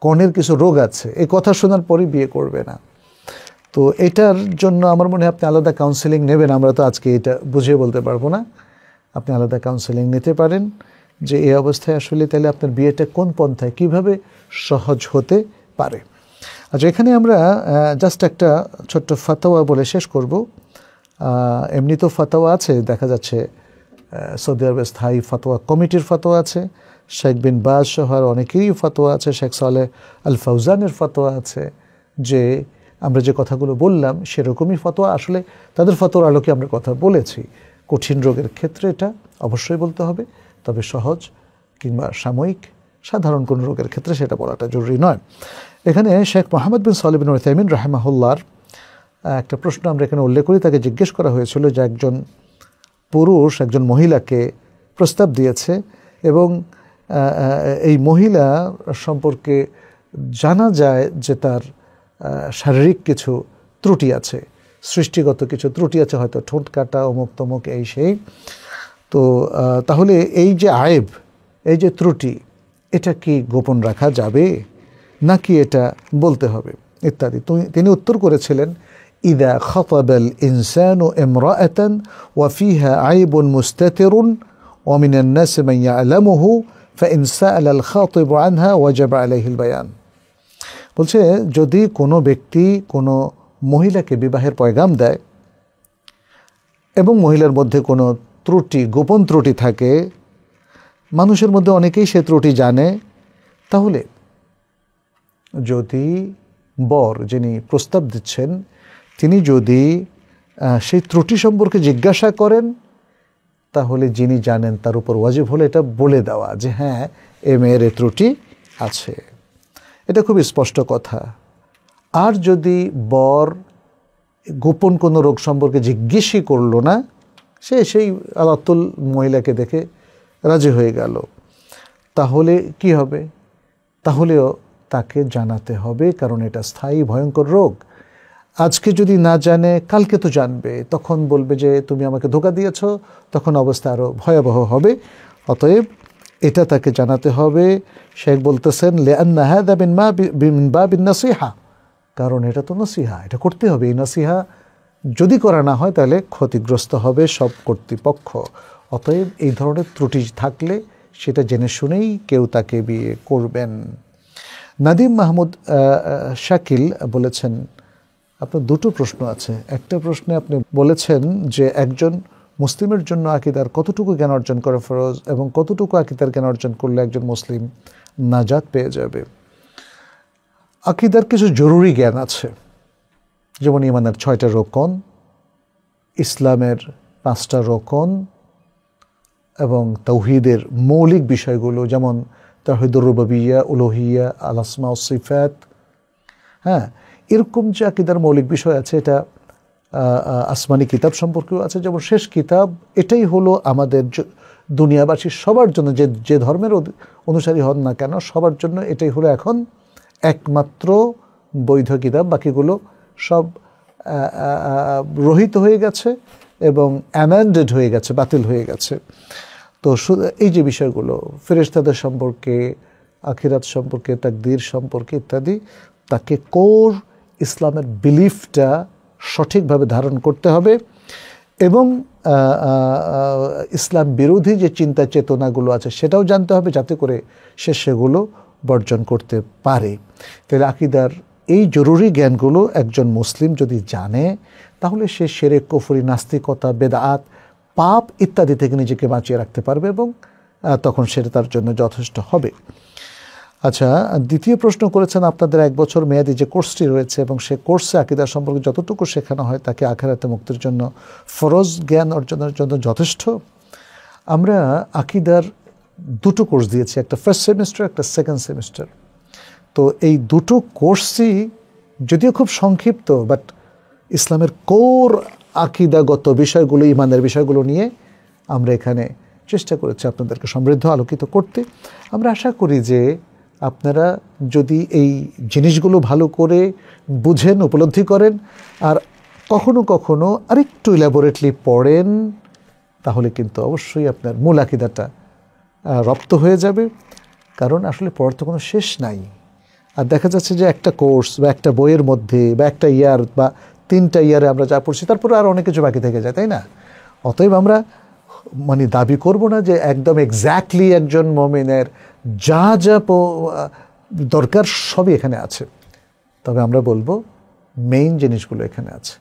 কনের কিছু রোগ আছে, এই কথা শোনার পরই বিয়ে করবে না। তো এটার জন্য আমার মনে হয় আপনি আলাদা কাউন্সেলিং নেবেন, আমরা তো আজকে এটা বুঝিয়ে বলতে পারবো না। আপনি আলাদা কাউন্সেলিং নিতে পারেন যে এই অবস্থায় আসলে তাহলে আপনার বিয়েটা কোন পন্থায় কিভাবে সহজ হতে পারে। আচ্ছা, এখানে আমরা জাস্ট একটা ছোট্ট ফাতোয়া বলে শেষ করব। এমনি তো ফাতোয়া আছে, দেখা যাচ্ছে সৌদি আরবের স্থায়ী ফাতোয়া কমিটির ফাতোয়া আছে, শেখ বিন বাজ সহ অনেকেরই ফাতোয়া আছে, শেখ সালেহ আল ফাউজানের ফাতোয়া আছে, যে আমরা যে কথাগুলো বললাম সেরকমই ফাতোয়া। আসলে তাদের ফাতোয়ার আলোকে আমরা কথা বলেছি। কঠিন রোগের ক্ষেত্রে এটা অবশ্যই বলতে হবে, তবে সহজ কিংবা সাময়িক সাধারণ কোনো রোগের ক্ষেত্রে সেটা বলাটা জরুরি নয়। এখানে শেখ মোহাম্মদ বিন সালেহ বিন উসাইমিন রাহিমাহুল্লাহর একটা প্রশ্ন আমরা এখানে উল্লেখ করি। তাকে জিজ্ঞেস করা হয়েছিল যে একজন পুরুষ একজন মহিলাকে প্রস্তাব দিয়েছে এবং এই মহিলা সম্পর্কে জানা যায় যে তার শারীরিক কিছু ত্রুটি আছে, সৃষ্টিগত কিছু ত্রুটি আছে, হয়তো ঠোঁট কাটা, অমুক তমুক, এই সেই। তো তাহলে এই যে আয়েব, এই যে ত্রুটি, এটা কি গোপন রাখা যাবে নাকি এটা বলতে হবে ইত্যাদি। তিনি উত্তর করেছিলেন, ইদা খাতাবাল ইনসানু ইমরাআতান ওয়া ফিহা আইবুন মুস্তাতিরুন ওয়া মিনান নাস মান ইয়ালামুহু ফাইন সাআলা আল খাতিবু আনহা ওয়াজাবা আলাইহিল বায়ান। বলছে, যদি কোনো ব্যক্তি কোনো মহিলাকে বিবাহের পয়গাম দেয় এবং মহিলার মধ্যে কোনো ত্রুটি, গোপন ত্রুটি থাকে, মানুষের মধ্যে অনেকেই সে ত্রুটি জানে, তাহলে যদি বর, যিনি প্রস্তাব দিচ্ছেন, তিনি যদি সেই ত্রুটি সম্পর্কে জিজ্ঞাসা করেন, তাহলে যিনি জানেন তার উপর ওয়াজিব হলো এটা বলে দেওয়া যে হ্যাঁ, এ মেয়ের এ ত্রুটি আছে। এটা খুব স্পষ্ট কথা। আর যদি বর গোপন কোনো রোগ সম্পর্কে জিজ্ঞেসই করলো না, সে সেই আলাতুল মহিলাকে দেখে রাজি হয়ে গেল, তাহলে কি হবে? তাহলেও তাকে জানাতে হবে, কারণ এটা স্থায়ী ভয়ঙ্কর রোগ। আজকে যদি না জানে, কালকে তো জানবে, তখন বলবে যে তুমি আমাকে ধোঁকা দিয়েছ, তখন অবস্থা আরও ভয়াবহ হবে। অতএব এটা তাকে জানাতে হবে। শেখ বলতেছেন, লিআন্না হাযা মিন বাবিন নাসিহা, কারণ এটা তো নসিহা, এটা করতে হবে। এই নসিহা যদি করা না হয় তাহলে ক্ষতিগ্রস্ত হবে সব কর্তৃপক্ষ। অতএব এই ধরনের ত্রুটি থাকলে সেটা জেনে শুনেই কেউ তাকে বিয়ে করবেন। নাদিম মাহমুদ শাকিল বলেছেন, আপনার দুটো প্রশ্ন আছে। একটা প্রশ্নে আপনি বলেছেন যে একজন মুসলিমের জন্য আকীদার কতটুকু জ্ঞান অর্জন করা ফরজ এবং কতটুকু আকীদার জ্ঞান অর্জন করলে একজন মুসলিম নাজাত পেয়ে যাবে। আকীদার কিছু জরুরি জ্ঞান আছে, যেমন ঈমানের 6টা রোকন, ইসলামের 5টা রোকন এবং তাওহীদের মৌলিক বিষয়গুলো, যেমন তাওহীদুর রুবুবিয়্যা, উলুহিয়্যা, আল আসমা ওয়াস সিফাত। হ্যাঁ, এরকম যে আকীদার মৌলিক বিষয় আছে, এটা আসমানি কিতাব সম্পর্কেও আছে। যেমন শেষ কিতাব, এটাই হলো আমাদের দুনিয়াবাসীর সবার জন্য, যে ধর্মের অনুসারী হন না কেন, সবার জন্য এটাই হলো এখন একমাত্র বৈধ কিতাব। বাকিগুলো সব রহিত হয়ে গেছে এবং অ্যামেন্ডেড হয়ে গেছে, বাতিল হয়ে গেছে। তো এই যে বিষয়গুলো, ফেরেশতাদের সম্পর্কে, আখিরাত সম্পর্কে, তাকদীর সম্পর্কে ইত্যাদি, তাকে কোর ইসলামের বিলিফটা সঠিকভাবে ধারণ করতে হবে এবং ইসলাম বিরোধী যে চিন্তা চেতনাগুলো আছে সেটাও জানতে হবে, যাতে করে সে সেগুলো বর্জন করতে পারে। তাহলে আকীদার এই জরুরি জ্ঞানগুলো একজন মুসলিম যদি জানে, তাহলে সে শিরক, কুফরি, নাস্তিকতা, বেদাত, পাপ ইত্যাদি থেকে নিজেকে বাঁচিয়ে রাখতে পারবে এবং তখন সেটা তার জন্য যথেষ্ট হবে। আচ্ছা, দ্বিতীয় প্রশ্ন করেছেন, আপনাদের 1 বছর মেয়াদী যে কোর্সটি রয়েছে এবং সে কোর্সে আকীদা সম্পর্কে যতটুকু শেখানো হয় তাকে আখিরাতে মুক্তির জন্য, ফরজ জ্ঞান অর্জনের জন্য যথেষ্ট? আমরা আকীদার 2টো কোর্স দিয়েছি, একটা ফার্স্ট সেমিস্টার, একটা সেকেন্ড সেমিস্টার। তো এই 2টো কোর্সই যদিও খুব সংক্ষিপ্ত, বাট ইসলামের কোর আকীদাগত বিষয়গুলো, ইমানের বিষয়গুলো নিয়ে আমরা এখানে চেষ্টা করেছি আপনাদেরকে সমৃদ্ধ আলোকিত করতে। আমরা আশা করি যে আপনারা যদি এই জিনিসগুলো ভালো করে বুঝেন, উপলব্ধি করেন, আর কখনো কখনো আরেকটু ইলাবোরেটলি পড়েন, তাহলে কিন্তু অবশ্যই আপনার মূল আকীদাটা রপ্ত হয়ে যাবে। কারণ আসলে পড়ার তো কোনো শেষ নাই। আর দেখা যাচ্ছে যে একটা কোর্স বা একটা বইয়ের মধ্যে বা একটা ইয়ার বা 3টা ইয়ারে আমরা যা পড়ছি, তারপরে আরও অনেক কিছু বাকি থেকে যায়, তাই না? অতএব আমরা মানে দাবি করব না যে একদম এক্স্যাক্টলি একজন মুমিনের যা যা দরকার সবই এখানে আছে। তবে আমরা বলবো মেইন জিনিসগুলো এখানে আছে,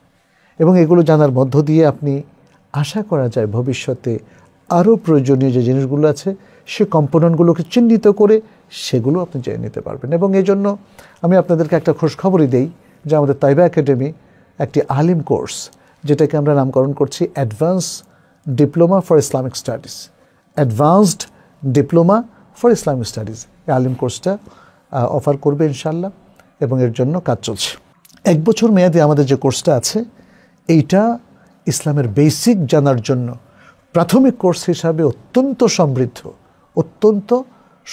এবং এগুলো জানার মধ্য দিয়ে আপনি আশা করা যায় ভবিষ্যতে আরও প্রয়োজনীয় যে জিনিসগুলো আছে সে কম্পোনেন্টগুলোকে চিহ্নিত করে সেগুলো আপনি জেনে নিতে পারবেন। এবং এই জন্য আমি আপনাদেরকে একটা খোঁজখবরই দেই যে আমাদের তাইবা একাডেমি একটি আলিম কোর্স, যেটাকে আমরা নামকরণ করছি advance diploma for Islamic studies, advanced diploma for Islamic studies, এই আলিম কোর্সটা অফার করবে ইনশাল্লাহ, এবং এর জন্য কাজ চলছে। 1 বছর মেয়াদী আমাদের যে কোর্সটা আছে এইটা ইসলামের বেসিক জানার জন্য প্রাথমিক কোর্স হিসাবে অত্যন্ত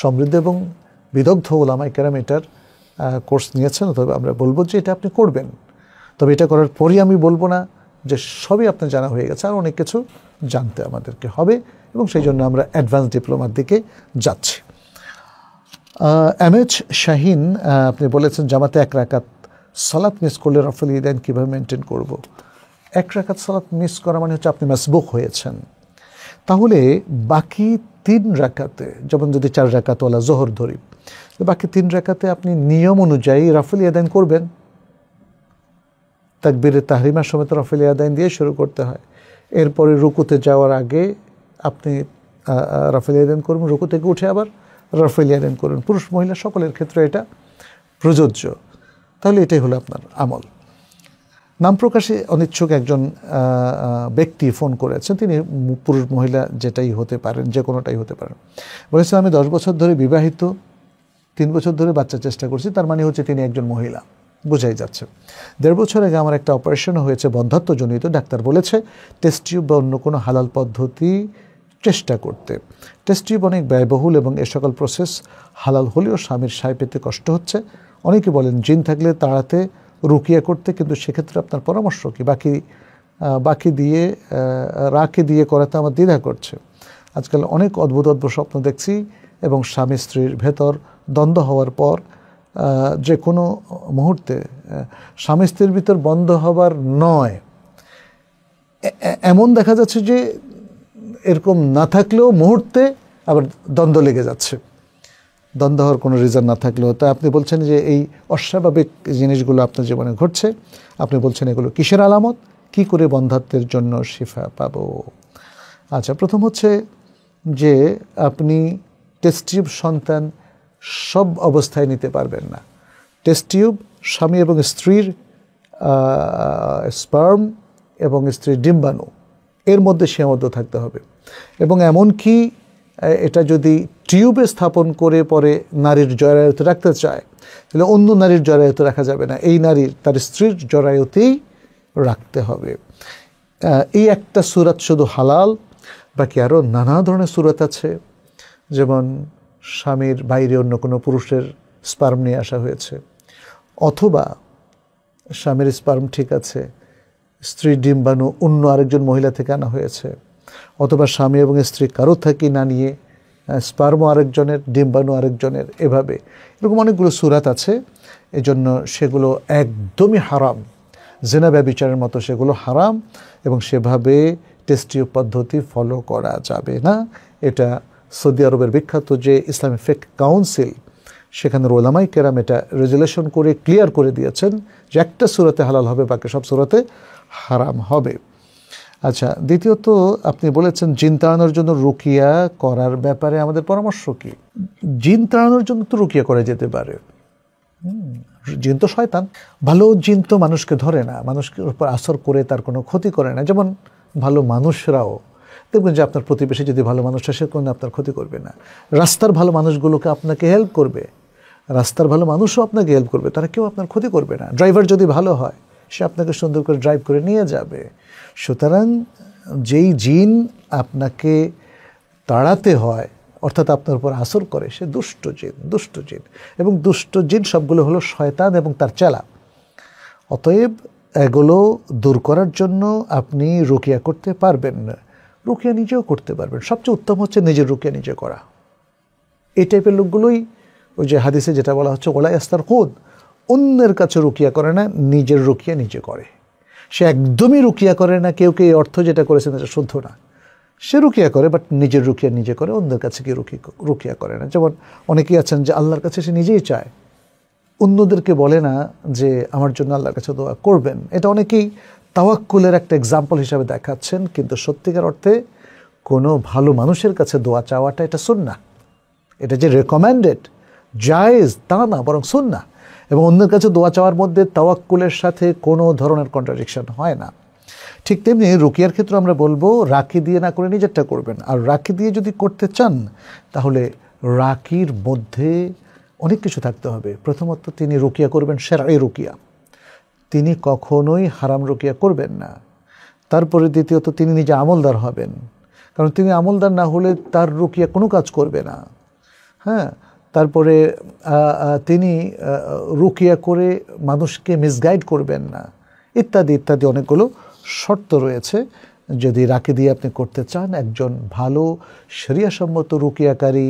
সমৃদ্ধ এবং বিদগ্ধ ওলামায়ে কেরাম এটার কোর্স নিয়েছেন। তবে আমরা বলবো যে এটা আপনি করবেন, তবে এটা করার পরই আমি বলবো না যে সবই আপনার জানা হয়ে গেছে, আর অনেক কিছু জানতে আমাদেরকে হবে, এবং সেই জন্য আমরা অ্যাডভান্স ডিপ্লোমার দিকে যাচ্ছি। এমএচ শাহিন আপনি বলেছেন জামাতে 1 রাকাত সালাত মিস করলে রফল ইদান কীভাবে মেনটেন করব? 1 রাকাত সালাত মিস করা মানে হচ্ছে আপনি মাসবুক হয়েছেন, তাহলে বাকি 3 রাকাতে, যেমন যদি 4 রাকাতওয়ালা জোহর ধরি, বাকি 3 রাকাতে আপনি নিয়ম অনুযায়ী রফল ইয়াদাইন করবেন। তাকবীরে তাহরিমার সমেত রফল ইয়াদাইন দিয়ে শুরু করতে হয়। এরপরে রুকুতে যাওয়ার আগে আপনি রফল ইয়াদাইন করবেন, রুকু থেকে উঠে আবার রফল ইয়াদাইন করবেন। পুরুষ মহিলা সকলের ক্ষেত্রে এটা প্রযোজ্য। তাহলে এটাই হলো আপনার আমল। নাম প্রকাশে অনিচ্ছুক একজন ব্যক্তি ফোন করেছেন, তিনি পুরুষ মহিলা যেটাই হতে পারেন, যে কোনোটাই হতে পারেন। বলেছেন আমি 10 বছর ধরে বিবাহিত, 3 বছর ধরে বাচ্চা চেষ্টা করছি। তার মানে হচ্ছে তিনি একজন মহিলা, বোঝাই যাচ্ছে। 1.5 বছর আগে আমার একটা অপারেশনও হয়েছে বন্ধ্যাত্বজনিত। ডাক্তার বলেছে টেস্ট টিউব বা অন্য কোনো হালাল পদ্ধতি চেষ্টা করতে। টেস্ট টিউব অনেক ব্যয়বহুল এবং এ সকল প্রসেস হালাল হলেও স্বামীর সায় পেতে কষ্ট হচ্ছে। অনেকে বলেন জিন থাকলে তাড়াতে রুকিয়া করতে, কিন্তু সেক্ষেত্রে আপনার পরামর্শ কি? রাকে দিয়ে করাতে আমার দ্বিধা করছে। আজকাল অনেক অদ্ভুত স্বপ্ন দেখছি, এবং স্বামী স্ত্রীর ভেতর দ্বন্দ্ব হওয়ার পর যে কোনো মুহূর্তে স্বামী স্ত্রীর ভিতর বন্ধ হবার নয়, এমন দেখা যাচ্ছে যে এরকম না থাকলেও মুহূর্তে আবার দ্বন্দ্ব লেগে যাচ্ছে, দ্বন্দ্ব হওয়ার কোনো রিজন না থাকলেও। তা আপনি বলছেন যে এই অস্বাভাবিক জিনিসগুলো আপনার জীবনে ঘটছে, আপনি বলছেন এগুলো কিসের আলামত, কি করে বন্ধ্যাত্বের জন্য শিফা পাবো? আচ্ছা, প্রথম হচ্ছে যে আপনি টেস্ট টিউব সন্তান সব অবস্থায় নিতে পারবেন না। টেস্ট টিউব স্বামী এবং স্ত্রীর স্পার্ম এবং স্ত্রীর ডিম্বাণু এর মধ্যে সীমাবদ্ধ থাকতে হবে, এবং এমনকি এটা যদি টিউবে স্থাপন করে পরে নারীর জরায়ুতে রাখতে চায়, তাহলে অন্য নারীর জরায়ুতে রাখা যাবে না, এই নারীর তার স্ত্রীর জরায়ুতেই রাখতে হবে। এই একটা সূরাত শুধু হালাল, বাকি আরও নানা ধরনের সূরাত আছে, যেমন স্বামীর বাইরে অন্য কোনো পুরুষের স্পার্ম নিয়ে আসা হয়েছে, অথবা স্বামীর স্পার্ম ঠিক আছে, স্ত্রীর ডিম্বাণু অন্য আরেকজন মহিলা থেকে আনা হয়েছে, অথবা স্বামী এবং স্ত্রী কারো থেকে না নিয়ে স্পার্ম আরেকজনের, ডিম্বাণু আরেকজনের, এভাবে এরকম অনেকগুলো সূরাত আছে। এজন্য সেগুলো একদমই হারাম, জিনা ব্যভিচারের মতো সেগুলো হারাম, এবং সেভাবে টেস্ট টিউব পদ্ধতি ফলো করা যাবে না। এটা সৌদি আরবের বিখ্যাত যে ইসলামিক ফিকহ কাউন্সিল, সেখানের ওলামায়ে কেরাম এটা রেজুলেশন করে ক্লিয়ার করে দিয়েছেন যে একটা সূরাতে হালাল হবে, বাকি সব সূরাতে হারাম হবে। আচ্ছা, দ্বিতীয়ত আপনি বলেছেন জিন তাড়ানোর জন্য রুকিয়া করার ব্যাপারে আমাদের পরামর্শ কি? জিন তাড়ানোর জন্য তো রুকিয়া করা যেতে পারে। জিন তো শয়তান, ভালো জিন তো মানুষকে ধরে না, মানুষের উপর আসর করে তার কোনো ক্ষতি করে না। যেমন ভালো মানুষরাও দেখবেন যে আপনার প্রতিবেশী যদি ভালো মানুষ হয়, সে কোনো আপনার ক্ষতি করবে না। রাস্তার ভালো মানুষগুলোকে আপনাকে হেল্প করবে, রাস্তার ভালো মানুষও আপনাকে হেল্প করবে, তারা কেউ আপনার ক্ষতি করবে না। ড্রাইভার যদি ভালো হয়, সে আপনাকে সুন্দর করে ড্রাইভ করে নিয়ে যাবে। সুতরাং যেই জিন আপনাকে তাড়াতে হয় অর্থাৎ আপনার উপর আসর করে, সে দুষ্ট জিন এবং দুষ্ট জিন সবগুলো হলো শয়তান এবং তার চেলা। অতএব এগুলো দূর করার জন্য আপনি রুকিয়া করতে পারবেন না, রুকিয়া নিজেও করতে পারবেন। সবচেয়ে উত্তম হচ্ছে নিজের রুকিয়া নিজে করা। এই টাইপের লোকগুলোই ওই যে হাদিসে যেটা বলা হচ্ছে ওলা ইয়াস্তার খুদ, অন্যের কাছে রুকিয়া করে না, নিজের রুকিয়া নিজে করে। সে একদমই রুকিয়া করে না, কেউ এই অর্থ যেটা করেছেন এটা শুদ্ধ না। সে রুকিয়া করে, বাট নিজের রুকিয়া নিজে করে, অন্যের কাছে কি রুকিয়া করে না। যেমন অনেকেই আছেন যে আল্লাহর কাছে সে নিজেই চায়, অন্যদেরকে বলে না যে আমার জন্য আল্লাহর কাছে দোয়া করবেন। এটা অনেকেই তাওয়াক্কুলের একটা এক্সাম্পল হিসাবে দেখাচ্ছেন, কিন্তু সত্যিকার অর্থে কোনো ভালো মানুষের কাছে দোয়া চাওয়াটা এটা সুন্নাহ। এটা যে রেকমেন্ডেড জায়েজ তা না, বরং সুন্নাহ। এবং অন্যের কাছে দোয়া চাওয়ার মধ্যে তাওয়াক্কুলের সাথে কোনো ধরনের কন্ট্রাডিকশন হয় না। ঠিক তেমনি রুকিয়ার ক্ষেত্রে আমরা বলবো রাকি দিয়ে না করে নিজেরটা করবেন। আর রাকি দিয়ে যদি করতে চান তাহলে রাকির মধ্যে অনেক কিছু থাকতে হবে। প্রথমত তিনি রুকিয়া করবেন শারঈ রুকিয়া, তিনি কখনোই হারাম রুকিয়া করবেন না। তারপরে দ্বিতীয়ত তিনি নিজে আমলদার হবেন, কারণ তিনি আমলদার না হলে তার রুকিয়া কোনো কাজ করবে না। হ্যাঁ, তারপরে তিনি রুকিয়া করে মানুষকে মিসগাইড করবেন না, ইত্যাদি ইত্যাদি অনেকগুলো শর্ত রয়েছে। যদি রাকি দিয়ে আপনি করতে চান, একজন ভালো শরিয়াসম্মত রুকিয়াকারী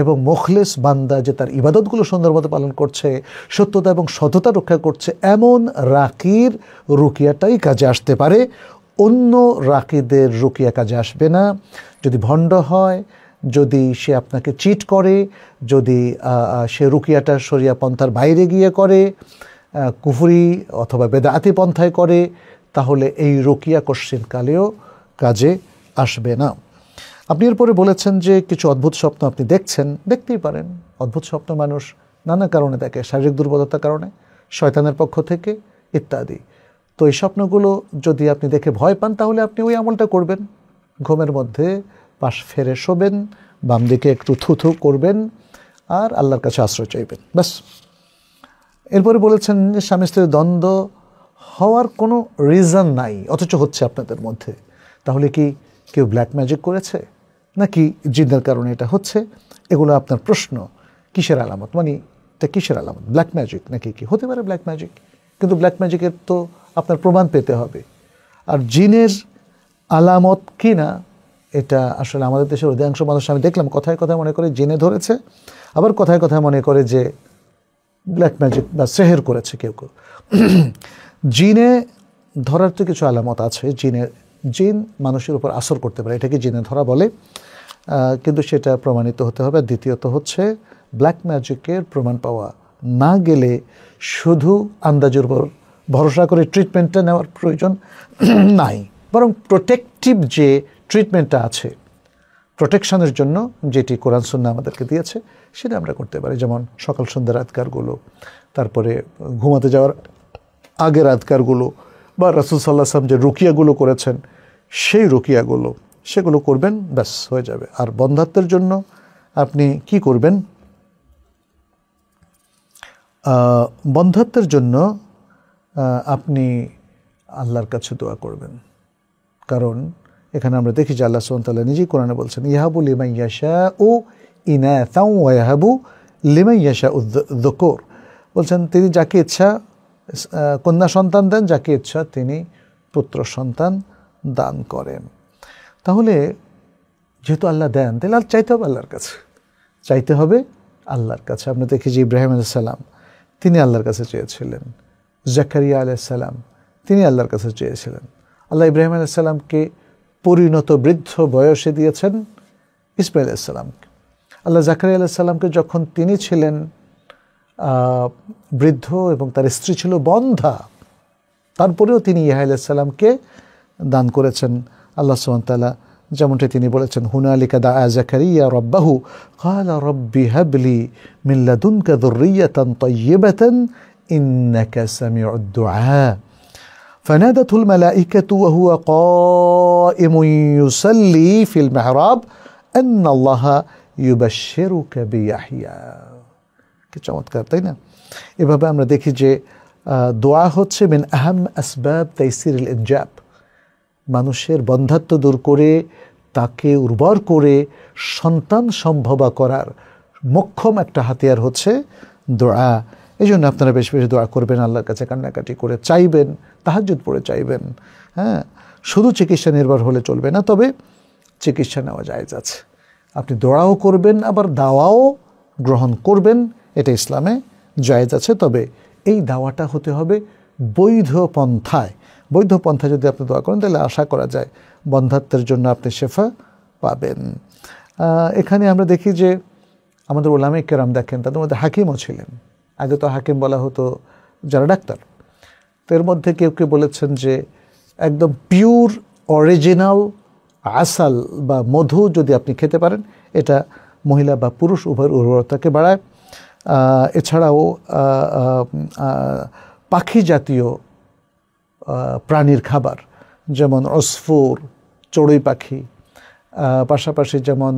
এবং মুখলেস বান্দা যে তার ইবাদতগুলো সুন্দর মতো পালন করছে, সত্যতা এবং সততা রক্ষা করছে, এমন রাকির রুকিয়াটাই কাজে আসতে পারে। অন্য রাকিদের রুকিয়া কাজে আসবে না। যদি ভণ্ড হয়, যদি সে আপনাকে চিট করে, যদি সে রুকিয়াটা শরিয়া পন্থার বাইরে গিয়ে করে, কুফরি অথবা বেদাতি পন্থায় করে, তাহলে এই রুকিয়া কশ্চিনকালেও কাজে আসবে না। আপনি এরপরে বলেছেন যে কিছু অদ্ভুত স্বপ্ন আপনি দেখতেই পারেন। অদ্ভুত স্বপ্ন মানুষ নানা কারণে দেখে, শারীরিক দুর্বলতার কারণে, শয়তানের পক্ষ থেকে ইত্যাদি। তো এই স্বপ্নগুলো যদি আপনি দেখে ভয় পান, তাহলে আপনি ওই আমলটা করবেন। ঘুমের মধ্যে পাশ ফেরে শোবেন, বাম দিকে একটু থুথু করবেন আর আল্লাহর কাছে আশ্রয় চাইবেন, ব্যাস। এরপরে বলেছেন যে স্বামী স্ত্রীর দ্বন্দ্ব হওয়ার কোনো রিজন নাই, অথচ হচ্ছে আপনাদের মধ্যে। তাহলে কি কেউ ব্ল্যাক ম্যাজিক করেছে নাকি জিনের কারণে এটা হচ্ছে? এগুলো আপনার প্রশ্ন। কিসের আলামত? মানে এটা কিসের আলামত? ব্ল্যাক ম্যাজিক নাকি কি? হতে পারে ব্ল্যাক ম্যাজিক, কিন্তু ব্ল্যাক ম্যাজিকের তো আপনার প্রমাণ পেতে হবে। আর জিনের আলামত কি না, এটা আসলে আমাদের দেশের অধিকাংশ মানুষ আমি দেখলাম কথায় কথায় মনে করে জিনে ধরেছে, আবার কথায় কথায় মনে করে যে ব্ল্যাক ম্যাজিক বা সেহের করেছে কেউ কেউ। জিনে ধরার তো কিছু আলামত আছে। জিন মানুষের উপর আসর করতে পারে, এটাকে জিনে ধরা বলে, কিন্তু সেটা প্রমাণিত হতে হবে। দ্বিতীয়ত হচ্ছে ব্ল্যাক ম্যাজিকের প্রমাণ পাওয়া না গেলে শুধু আন্দাজের উপর ভরসা করে ট্রিটমেন্টটা নেওয়ার প্রয়োজন নাই, বরং প্রোটেকটিভ যে ট্রিটমেন্টটা আছে, প্রোটেকশনের জন্য যেটি কোরআন সুন্নাহ আমাদেরকে দিয়েছে, সেটা আমরা করতে পারি। যেমন সকাল সন্ধ্যার আদকারগুলো, তারপরে ঘুমাতে যাওয়ার আগের আদকারগুলো, বা রাসূল সাল্লাল্লাহু আলাইহি ওয়াসাল্লাম যে রুকিয়াগুলো করেছেন সেই রুকিয়াগুলো, সেগুলো করবেন, ব্যাস হয়ে যাবে। আর বন্ধাত্বের জন্য আপনি কি করবেন? বন্ধাত্বের জন্য আপনি আল্লাহর কাছে দোয়া করবেন, কারণ এখানে আমরা দেখি যে আল্লাহ সুবহানাহু ওয়া তাআলা নিজেই কোরআনে বলছেন ইয়াহাবু লিমান ইয়াশাউ ইনাথাও ওয়া ইয়াহাবু লিমান ইয়াশাউ যুকুর। বলছেন তিনি যাকে ইচ্ছা কন্যা সন্তান দেন, যাকে ইচ্ছা তিনি পুত্র সন্তান দান করেন। তাহলে যেহেতু আল্লাহ দেন, তাহলে আর চাইতে হবে আল্লাহর কাছে, চাইতে হবে আল্লাহর কাছে। আমরা দেখি যে ইব্রাহিম আলাইহিস সালাম তিনি আল্লাহর কাছে চেয়েছিলেন, জাকারিয়া আলাইহিস সালাম তিনি আল্লাহর কাছে চেয়েছিলেন। আল্লাহ ইব্রাহিম আলাইহিস সালামকে পরিণত বৃদ্ধ বয়সে দিয়েছেন ইসমাঈল আলাইহিস সালামকে। আল্লাহ জাকারিয়া আলাইহিস সালামকে যখন তিনি ছিলেন বৃদ্ধ এবং তার স্ত্রী ছিল বন্ধা, তারপরেও তিনি ইয়াহয়া আলাইহিস সালামকে দান করেছেন। আল্লাহ সুবহানাহু ওয়া তাআলা যেমনটি তিনি বলেছেন হুনালিকা দাআ জাকারিয়া রাব্বাহু ক্বালা রাব্বি হাবলি মিন লাদুনকা যুররিয়াতান তাইয়্যিবাতান ইন্নাকা সামিউদ দুআ فنادته الملائكة وهو قائم يصلي في المحراب أن الله يبشرك بيحيى। কি চমৎকার, তাই না? এভাবে আমরা দেখি যে দোয়া হচ্ছে মিন আহাম আসবাব তাইসিরুল ইনজাব, মানুষের বন্ধাত্ব দূর করে তাকে উর্বর করে সন্তান সম্ভবা করার মোক্ষম একটা হাতিয়ার হচ্ছে দোয়া। এই জন্য আপনারা বেশি বেশি দোয়া করবেন, আল্লাহর কাছে কান্নাকাটি করে চাইবেন, তাহাজ্জুদ পড়ে চাইবেন। হ্যাঁ, শুধু চিকিৎসা নির্ভর হলে চলবে না, তবে চিকিৎসা নেওয়া জায়েজ আছে। আপনি দোয়াও করবেন আবার দাওয়াও গ্রহণ করবেন, এটা ইসলামে জায়েজ আছে। তবে এই দাওয়াটা হতে হবে বৈধ পন্থায়। বৈধ পন্থায় যদি আপনি দোয়া করেন তাহলে আশা করা যায় বন্ধ্যাত্বের জন্য আপনি শেফা পাবেন। এখানে আমরা দেখি যে আমাদের ওলামায়ে কেরাম দেখেন, তাদের মধ্যে হাকিমও ছিলেন। আগে তো হাকিম বলা হতো যারা ডাক্তার। তো এর মধ্যে কেউ কেউ বলেছেন যে একদম পিওর অরিজিনাল আসাল বা মধু যদি আপনি খেতে পারেন, এটা মহিলা বা পুরুষ উভয়ের উর্বরতাকে বাড়ায়। এছাড়াও পাখি জাতীয় প্রাণীর খাবার যেমন অসফুর, চড়ুই পাখি, পাশাপাশি যেমন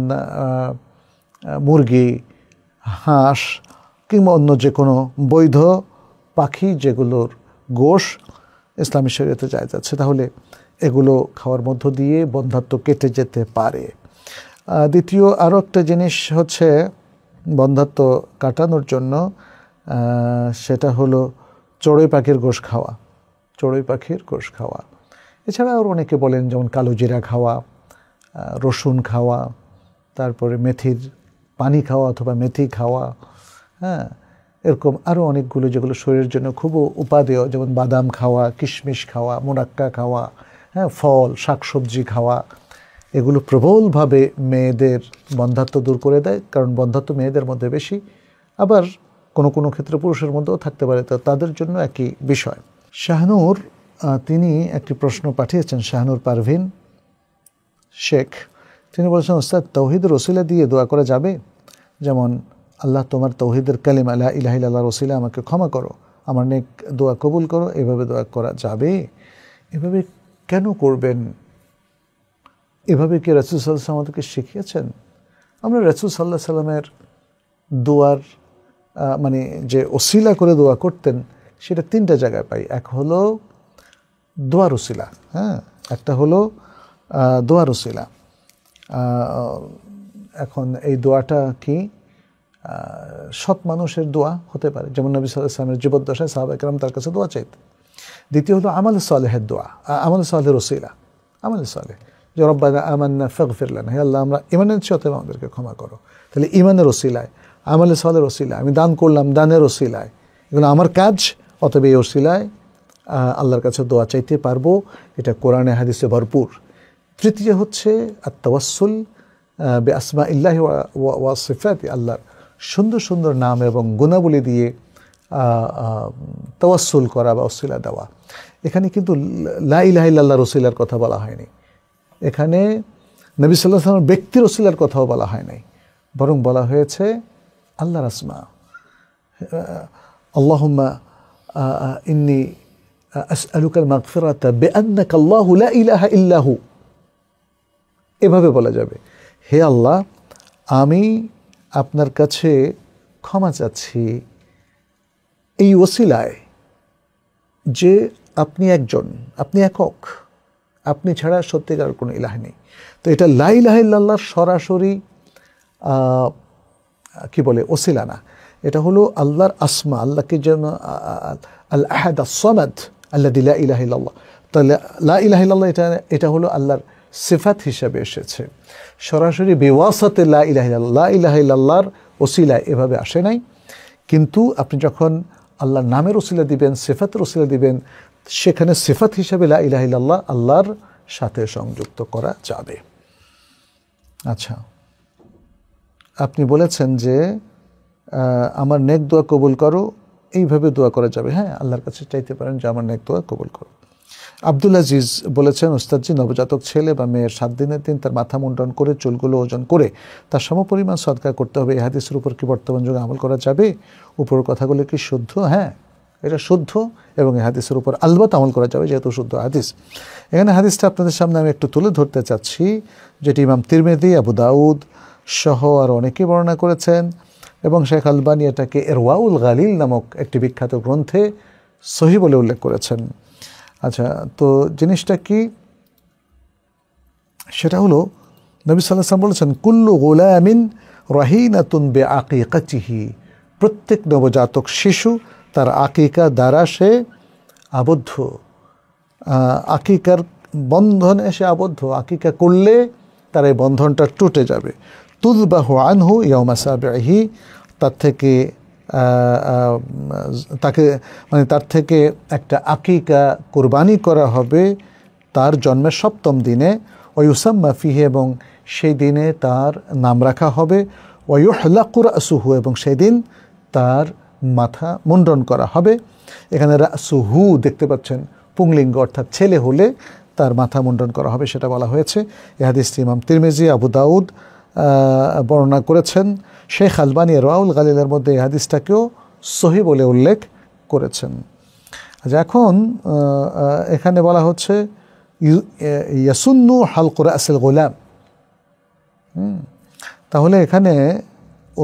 মুরগি, হাঁস কিংবা অন্য যে কোনো বৈধ পাখি যেগুলোর গোশ ইসলামী শরীয়তে জায়েজ আছে, তাহলে এগুলো খাওয়ার মধ্য দিয়ে বন্ধ্যাত্ব কেটে যেতে পারে। দ্বিতীয় আরও একটা জিনিস হচ্ছে বন্ধ্যাত্ব কাটানোর জন্য, সেটা হলো চড়ুই পাখির গোশ খাওয়া। চড়ুই পাখির গোশ খাওয়া এছাড়া আরও অনেকে বলেন যেমন কালো জিরা খাওয়া, রসুন খাওয়া, তারপরে মেথির পানি খাওয়া অথবা মেথি খাওয়া। হ্যাঁ, এরকম আরও অনেকগুলো যেগুলো শরীরের জন্য খুব উপাদেয়, যেমন বাদাম খাওয়া, কিশমিশ খাওয়া, মুনাক্কা খাওয়া, হ্যাঁ, ফল শাকসবজি খাওয়া। এগুলো প্রবলভাবে মেয়েদের বন্ধ্যাত্ব দূর করে দেয়, কারণ বন্ধ্যাত্ব মেয়েদের মধ্যে বেশি, আবার কোনো কোনো ক্ষেত্রে পুরুষের মধ্যেও থাকতে পারে, তো তাদের জন্য একই বিষয়। শাহনূর তিনি একটি প্রশ্ন পাঠিয়েছেন, শাহনূর পারভিন শেখ। তিনি বলেছেন, ওস্তাদ তৌহিদের ওসিলা দিয়ে দোয়া করা যাবে? যেমন আল্লাহ তোমার তৌহিদের কালিমা লা ইলাহা ইল্লাল্লাহর ওসিলা আমাকে ক্ষমা করো, আমার নেক দোয়া কবুল করো, এভাবে দোয়া করা যাবে? এভাবে কেন করবেন? এভাবে কি রাসূল সাল্লাল্লাহু আলাইহি ওয়াসাল্লাম আমাদেরকে শিখিয়েছেন? আমরা রাসূল সাল্লাল্লাহু আলাইহি ওয়াসাল্লামের দোয়ার মানে যে ওসিলা করে দোয়া করতেন সেটা তিনটা জায়গায় পাই। এক হলো দোয়ার ওসিলা, হ্যাঁ, একটা হলো দোয়ার ওসিলা। এখন এই দোয়াটা কি সৎ মানুষের দোয়া হতে পারে, যেমন নবী সাল্লাল্লাহু আলাইহি ওয়াসাল্লামের জীবদ্দশায় সাহাবায়ে কেরাম তার কাছে দোয়া চাইতেন। দ্বিতীয় হলো আমলে সালেহের দোয়া, আমলে সালেহের ওসিলা, আমলে সালেহ, যে রব্বানা আমান্না ফাগফির লানা, হে আল্লাহ আমরা ঈমান এনেছি অতএব আমাদেরকে ক্ষমা করো। তাহলে ঈমানের ওসিলায়, আমলে সালেহের ওসিলায়, আমি দান করলাম দানের ওসিলায়, এগুলো আমার কাজ, অতএব এই ওসিলায় আল্লাহর কাছে দোয়া চাইতে পারবো, এটা কোরআনে হাদিসে ভরপুর। তৃতীয় হচ্ছে আত-তাওয়াসসুল বিআসমাইল্লাহি ওয়া সিফাতি, আল্লাহর সুন্দর সুন্দর নাম এবং গুণাবলী দিয়ে তাওয়াসসুল করা বা ওসিলা দেওয়া। এখানে কিন্তু লা ইলাহা ইল্লাল্লাহর ওসিলার কথা বলা হয়নি, এখানে নবী সাল্লাল্লাহু আলাইহি ওয়াসাল্লাম ব্যক্তির ওসিলার কথাও বলা হয় নাই, বরং বলা হয়েছে আল্লাহর আসমা। আল্লাহুম্মা ইন্নী আসআলুকাল মাগফিরাতা বিআন্নাকা আল্লাহু লা ইলাহা ইল্লাহু, এভাবে বলা যাবে, হে আল্লাহ আমি আপনার কাছে ক্ষমা চাচ্ছি এই ওসিলায় যে আপনি একজন, আপনি একক, আপনি ছাড়া সত্যিকার কোনো ইলাহ নেই। তো এটা লা ইলাহা ইল্লাল্লাহর সরাসরি কি বলে ওসিলা না, এটা হলো আল্লাহর আসমা, আল্লাহকে যেন আল আহাদ আস-সামাদ আল্লাযী লা ইলাহা ইল্লাল্লাহ। তাহলে লা ইলাহা ইল্লাল্লাহ এটা হলো আল্লাহর সিফাত হিসাবে এসেছে, সরাসরি বিওয়াসাতে লা ইলাহা ইল্লাল্লাহ, লা ইলাহা ইল্লাল্লাহর ওসিলায় এভাবে আসে নাই। কিন্তু আপনি যখন আল্লাহর নামের ওসিলা দিবেন, সিফাতের ওসিলা দিবেন, সেখানে সিফাত হিসাবে লা ইলাহা ইল্লাল্লাহ আল্লাহর সাথে সংযুক্ত করা যাবে। আচ্ছা, আপনি বলেছেন যে আমার নেক দোয়া কবুল করো, এইভাবে দোয়া করা যাবে? হ্যাঁ, আল্লাহর কাছে চাইতে পারেন যে আমার নেক দোয়া কবুল করো। আব্দুল আজিজ বলেছেন, ওস্তাদজি নবজাতক ছেলে বা মেয়ের 7 দিনের দিন তার মাথা মুন্ডন করে চুলগুলো ওজন করে তার সমপরিমাণ সদকা করতে হবে, এই হাদিসের উপর কি বর্তমান যুগে আমল করা যাবে? উপর কথাগুলো কি শুদ্ধ? হ্যাঁ, এটা শুদ্ধ এবং এই হাদিসের উপর আলবাত আমল করা যাবে, যেহেতু শুদ্ধ হাদিস। এখানে হাদিসটা আপনাদের সামনে আমি একটু তুলে ধরতে চাচ্ছি, যেটি ইমাম তিরমিজি, আবু দাউদ সহ আর অনেকেই বর্ণনা করেছেন, এবং শেখ আলবানী এটাকে ইরওয়াউল গালিল নামক একটি বিখ্যাত গ্রন্থে সহিহ বলে উল্লেখ করেছেন। আচ্ছা, তো জিনিসটা কি, সেটা হলো নবী সাল্লাল্লাহু আলাইহি ওয়াসাল্লাম বলেছেন, কুল্লু গুলামিন রাহিনাতুন বিআকিকাতিহি, প্রত্যেক নবজাতক শিশু তার আকিকা দ্বারা সে আবদ্ধ, আকিকার বন্ধনে সে আবদ্ধ। আকিকা করলে তার এই বন্ধনটা টুটে যাবে। তুযবাহু আনহু ইয়াওমা সাবিহি, তার থেকে তার থেকে একটা আকিকা কুরবানি করা হবে তার জন্মের 7ম দিনে। ওয়ুসাম্মা ফিহি, এবং সেই দিনে তার নাম রাখা হবে। ওয়ুহলাকু রাসুহু, এবং সেই দিন তার মাথা মুন্ডন করা হবে। এখানে রাসুহু দেখতে পাচ্ছেন পুংলিঙ্গ, অর্থাৎ ছেলে হলে তার মাথা মুন্ডন করা হবে, সেটা বলা হয়েছে। এই হাদিসটি ইমাম তিরমিজি, আবু দাউদ বর্ণনা করেছেন। শেখ আলবানী রাউল গালিলের মধ্যে এই হাদিসটাকেও সহি বলে উল্লেখ করেছেন। আচ্ছা, এখন এখানে বলা হচ্ছে ইয়াসুন্নু হালকু রাসিল গোলাম। তাহলে এখানে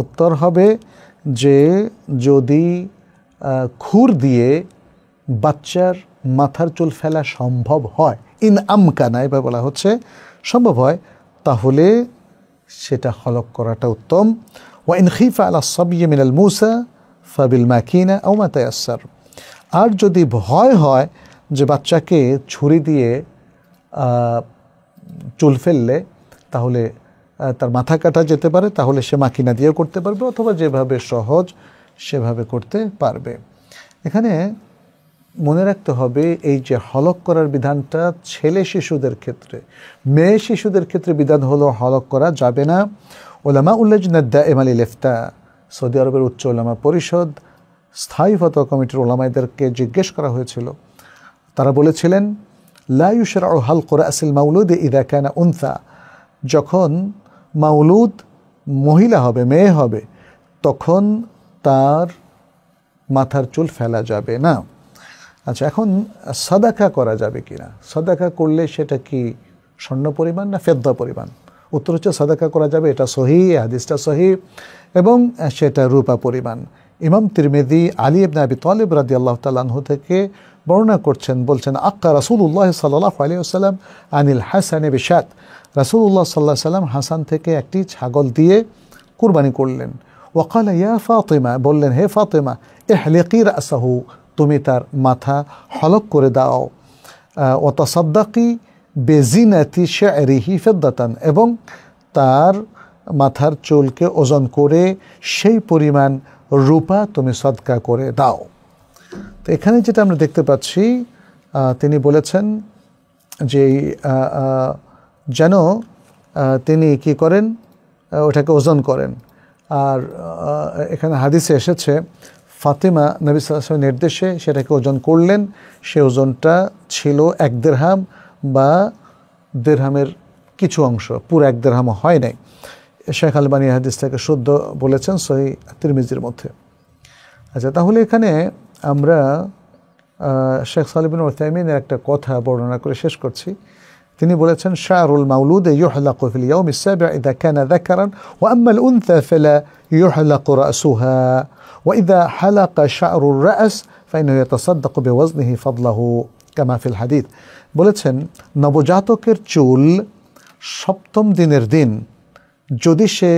উত্তর হবে যে যদি খুর দিয়ে বাচ্চার মাথার চুল ফেলা সম্ভব হয়, ইন আমকানা, এবার বলা হচ্ছে সম্ভব হয়, তাহলে সেটা হলক করাটা উত্তম। ওয়া ইন খিফা আলা সাবিয়্যি মিনাল মুসা ফাবিল মাকিনা আও মা তায়াসসার। আর যদি ভয় হয় যে বাচ্চাকে ছুরি দিয়ে চুল ফেললে তাহলে তার মাথা কাটা যেতে পারে, তাহলে সে মাকিনা দিয়েও করতে পারবে, অথবা যেভাবে সহজ সেভাবে করতে পারবে। এখানে মনে রাখতে হবে এই যে হলক করার বিধানটা ছেলে শিশুদের ক্ষেত্রে, মেয়ে শিশুদের ক্ষেত্রে বিধান হলো হলক করা যাবে না। ওলামা উল্লাজনা দায়েমা লিল ইফতা, সৌদি আরবের উচ্চ ওলামা পরিষদ স্থায়ী ফতোয়া কমিটির ওলামাদেরকে জিজ্ঞেস করা হয়েছিল, তারা বলেছিলেন লা ইউশরাউ হালকু রাসিল মাউলুদ ইযা কানা উনসা, যখন মাউলুদ মহিলা হবে, মেয়ে হবে, তখন তার মাথার চুল ফেলা যাবে না। আচ্ছা, এখন সাদাকা করা যাবে কিনা? সাদাকা করলে সেটা কি স্বর্ণ পরিমাণ না ফেদ্দা পরিমাণ? উত্তর হচ্ছে সাদাকা করা যাবে, এটা সহি, হাদিসটা সহি, এবং সেটা রূপা পরিমাণ। ইমাম তিরমিজি আলী ইবনে আবি তালিব রাদিয়াল্লাহু তাআলা আনহু থেকে বর্ণনা করছেন, বলছেন আক্কা রাসূলুল্লাহ সাল্লাল্লাহু আলাইহি ওয়াসাল্লাম আনিল হাসান বিশাত, রাসূলুল্লাহ সাল্লাল্লাহু আলাইহি ওয়াসাল্লাম হাসান থেকে একটি ছাগল দিয়ে কুরবানি করলেন। ওয়াকালা ইয়া ফাতিমা, বললেন হে ফাতিমা, ইহলিকি রাসাহু, তুমি তার মাথা হলক করে দাও। ওয়া তাসাদ্দাকি বেজিনাতি শা'রিহি ফিদ্দাতান, এবং তার মাথার চুলকে ওজন করে সেই পরিমাণ রূপা তুমি সদকা করে দাও। তো এখানে যেটা আমরা দেখতে পাচ্ছি, তিনি বলেছেন যে যেন তিনি কি করেন, ওটাকে ওজন করেন। আর এখানে হাদিসে এসেছে ফাতিমা নবী সাল্লাল্লাহু আলাইহি ওয়াসাল্লামের নির্দেশে সেটাকে ওজন করলেন। সে ওজনটা ছিল 1 দিরহাম বা দিরহামের কিছু অংশ, পুরো 1 দিরহাম হয় নাই। শেখ আলবানী হাদিসটাকে শুদ্ধ বলেছেন সহিহ তিরমিজির মধ্যে। আচ্ছা, তাহলে এখানে আমরা শেখ সালেহ বিন উসাইমিনের একটা কথা বর্ণনা করে শেষ করছি। তিনি বলেছেন শা'রুল মাউলুদ ইউহলাকু ফিল ইয়াউমিস সাবি' ইযা কানা যাকারান ওয়া আম্মা আল উনসা ফালা ইউহলাকু রাসুহা ওয়া ইযা হালাকা শা'রুর রাস ফাইন্নাহু ইয়াতাসাদ্দাকু বিওয়াজনিহি ফাদলাহু কামা ফিল হাদিস। বলেছেন নবজাতকের চুল 7ম দিনের দিন যদি সে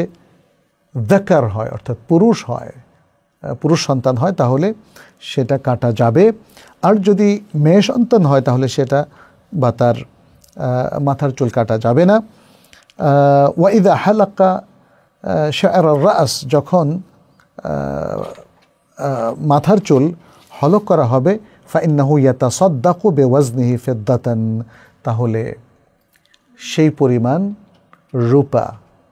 যাকার হয়, অর্থাৎ পুরুষ হয়, পুরুষ সন্তান হয়, তাহলে সেটা কাটা যাবে। আর যদি মেয়ে সন্তান হয় তাহলে সেটা বা তার মাথার চুল কাটা যাবে না। ওয়া ইযা হালাকা শা'রার রাস, যখন মাথার চুল হলক করা হবে, ফাইন্নাহু ইয়াতাসাদ্দাকু বিওয়াজনিহি ফিদ্দাতান, তাহলে সেই পরিমাণ রূপা,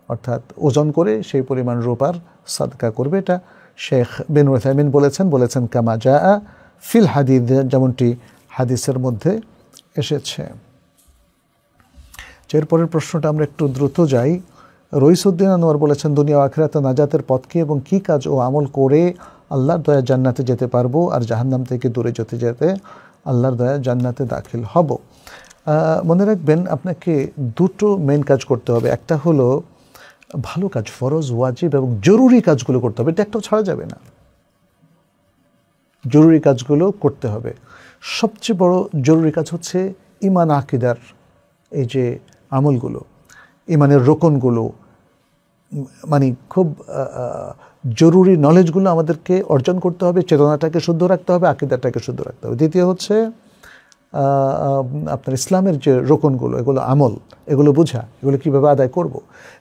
অর্থাৎ ওজন করে সেই পরিমাণ রূপার সাদকা করবে। এটা শেখ বিন উসাইমিন বলেছেন কামা জাআ ফিল হাদিস, যেমনটি হাদিসের মধ্যে এসেছে। এরপরের প্রশ্নটা আমরা একটু দ্রুত যাই। রইসউদ্দিন আনোয়ার বলেছেন দুনিয়া ও আখিরাতে নাজাতের পথ কি এবং কি কাজ ও আমল করে আল্লাহর দয়া জান্নাতে যেতে পারবো, আর জাহান্নাম থেকে দূরে যেতে আল্লাহর দয়া জান্নাতে দাখিল হব। মনে রাখবেন আপনাকে দুটো মেন কাজ করতে হবে। একটা হলো ভালো কাজ, ফরজ, ওয়াজিব এবং জরুরি কাজগুলো করতে হবে, এটা একটাও ছাড়া যাবে না। জরুরি কাজগুলো করতে হবে। সবচেয়ে বড় জরুরি কাজ হচ্ছে ঈমান আকীদার এই যে আমলগুলো, ইমানের রোকনগুলো, মানে খুব জরুরি নলেজগুলো আমাদেরকে অর্জন করতে হবে, চেতনাটাকে শুদ্ধ রাখতে হবে, আকীদাটাকে শুদ্ধ রাখতে হবে। দ্বিতীয় হচ্ছে আপনার ইসলামের যে রোকনগুলো, এগুলো আমল, এগুলো বোঝা, এগুলো কীভাবে আদায় করব,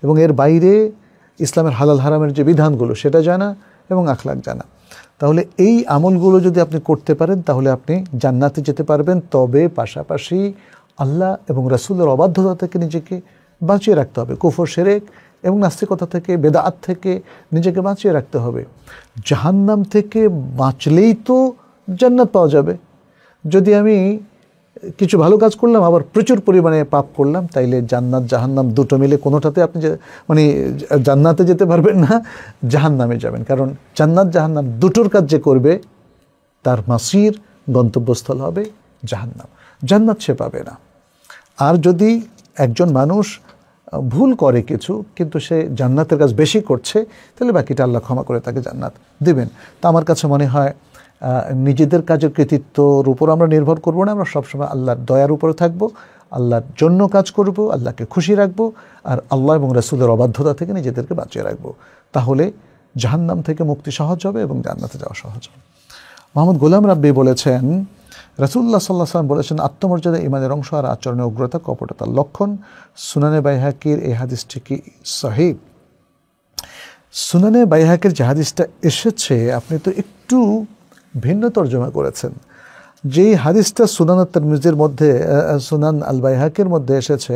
এবং এর বাইরে ইসলামের হালাল হারামের যে বিধানগুলো সেটা জানা এবং আখলাক জানা। তাহলে এই আমলগুলো যদি আপনি করতে পারেন তাহলে আপনি জান্নাতে যেতে পারবেন। তবে পাশাপাশি আল্লাহ এবং রাসূলের অবাধ্যতা থেকে নিজেকে বাঁচিয়ে রাখতে হবে, কুফর শিরক এবং নাস্তিকতা থেকে, বেদাত থেকে নিজেকে বাঁচিয়ে রাখতে হবে। জাহান্নাম থেকে বাঁচলেই তো জান্নাত পাওয়া যাবে। যদি আমি কিছু ভালো কাজ করলাম আবার প্রচুর পরিমাণে পাপ করলাম, তাইলে জান্নাত জাহান্নাম দুটো মিলে কোনোটাতে আপনি মানে জান্নাতে যেতে পারবেন না, জাহান্নামে যাবেন। কারণ জান্নাত জাহান্নাম দুটোর কাজ যে করবে তার মাসির গন্তব্যস্থল হবে জাহান্নাম, জান্নাত সে পাবে না। আর যদি একজন মানুষ ভুল করে কিছু কিন্তু সে জান্নাতের কাজ বেশি করছে, তাহলে বাকিটা আল্লাহ ক্ষমা করে তাকে জান্নাত দেবেন। তা আমার কাছে মনে হয় নিজেদের কাজের কৃতিত্বর উপর আমরা নির্ভর করব না, আমরা সবসময় আল্লাহর দয়ার উপরে থাকব, আল্লাহর জন্য কাজ করব, আল্লাহকে খুশি রাখব, আর আল্লাহ এবং রাসূলের অবাধ্যতা থেকে নিজেদেরকে বাঁচিয়ে রাখব। তাহলে জাহান্নাম থেকে মুক্তি সহজ হবে এবং জান্নাতে যাওয়া সহজ হবে। মোহাম্মদ গোলাম রাব্বি বলেছেন, রাসূলুল্লাহ সাল্লাল্লাহু আলাইহি ওয়াসাল্লাম বলেছেন, আত্মমর্যাদা ইমানের অংশ আর আচরণে উগ্রতা কপটতার লক্ষণ। সুনানে বাইহাকির এই হাদিসটি কি সহিহ? সুনানে বাইহাকির যে হাদিসটা এসেছে আপনি তো একটু ভিন্ন তর্জমা করেছেন। যেই হাদিসটা সুনান তিরমিজির মধ্যে, সুনান আল বাইহাকির মধ্যে এসেছে,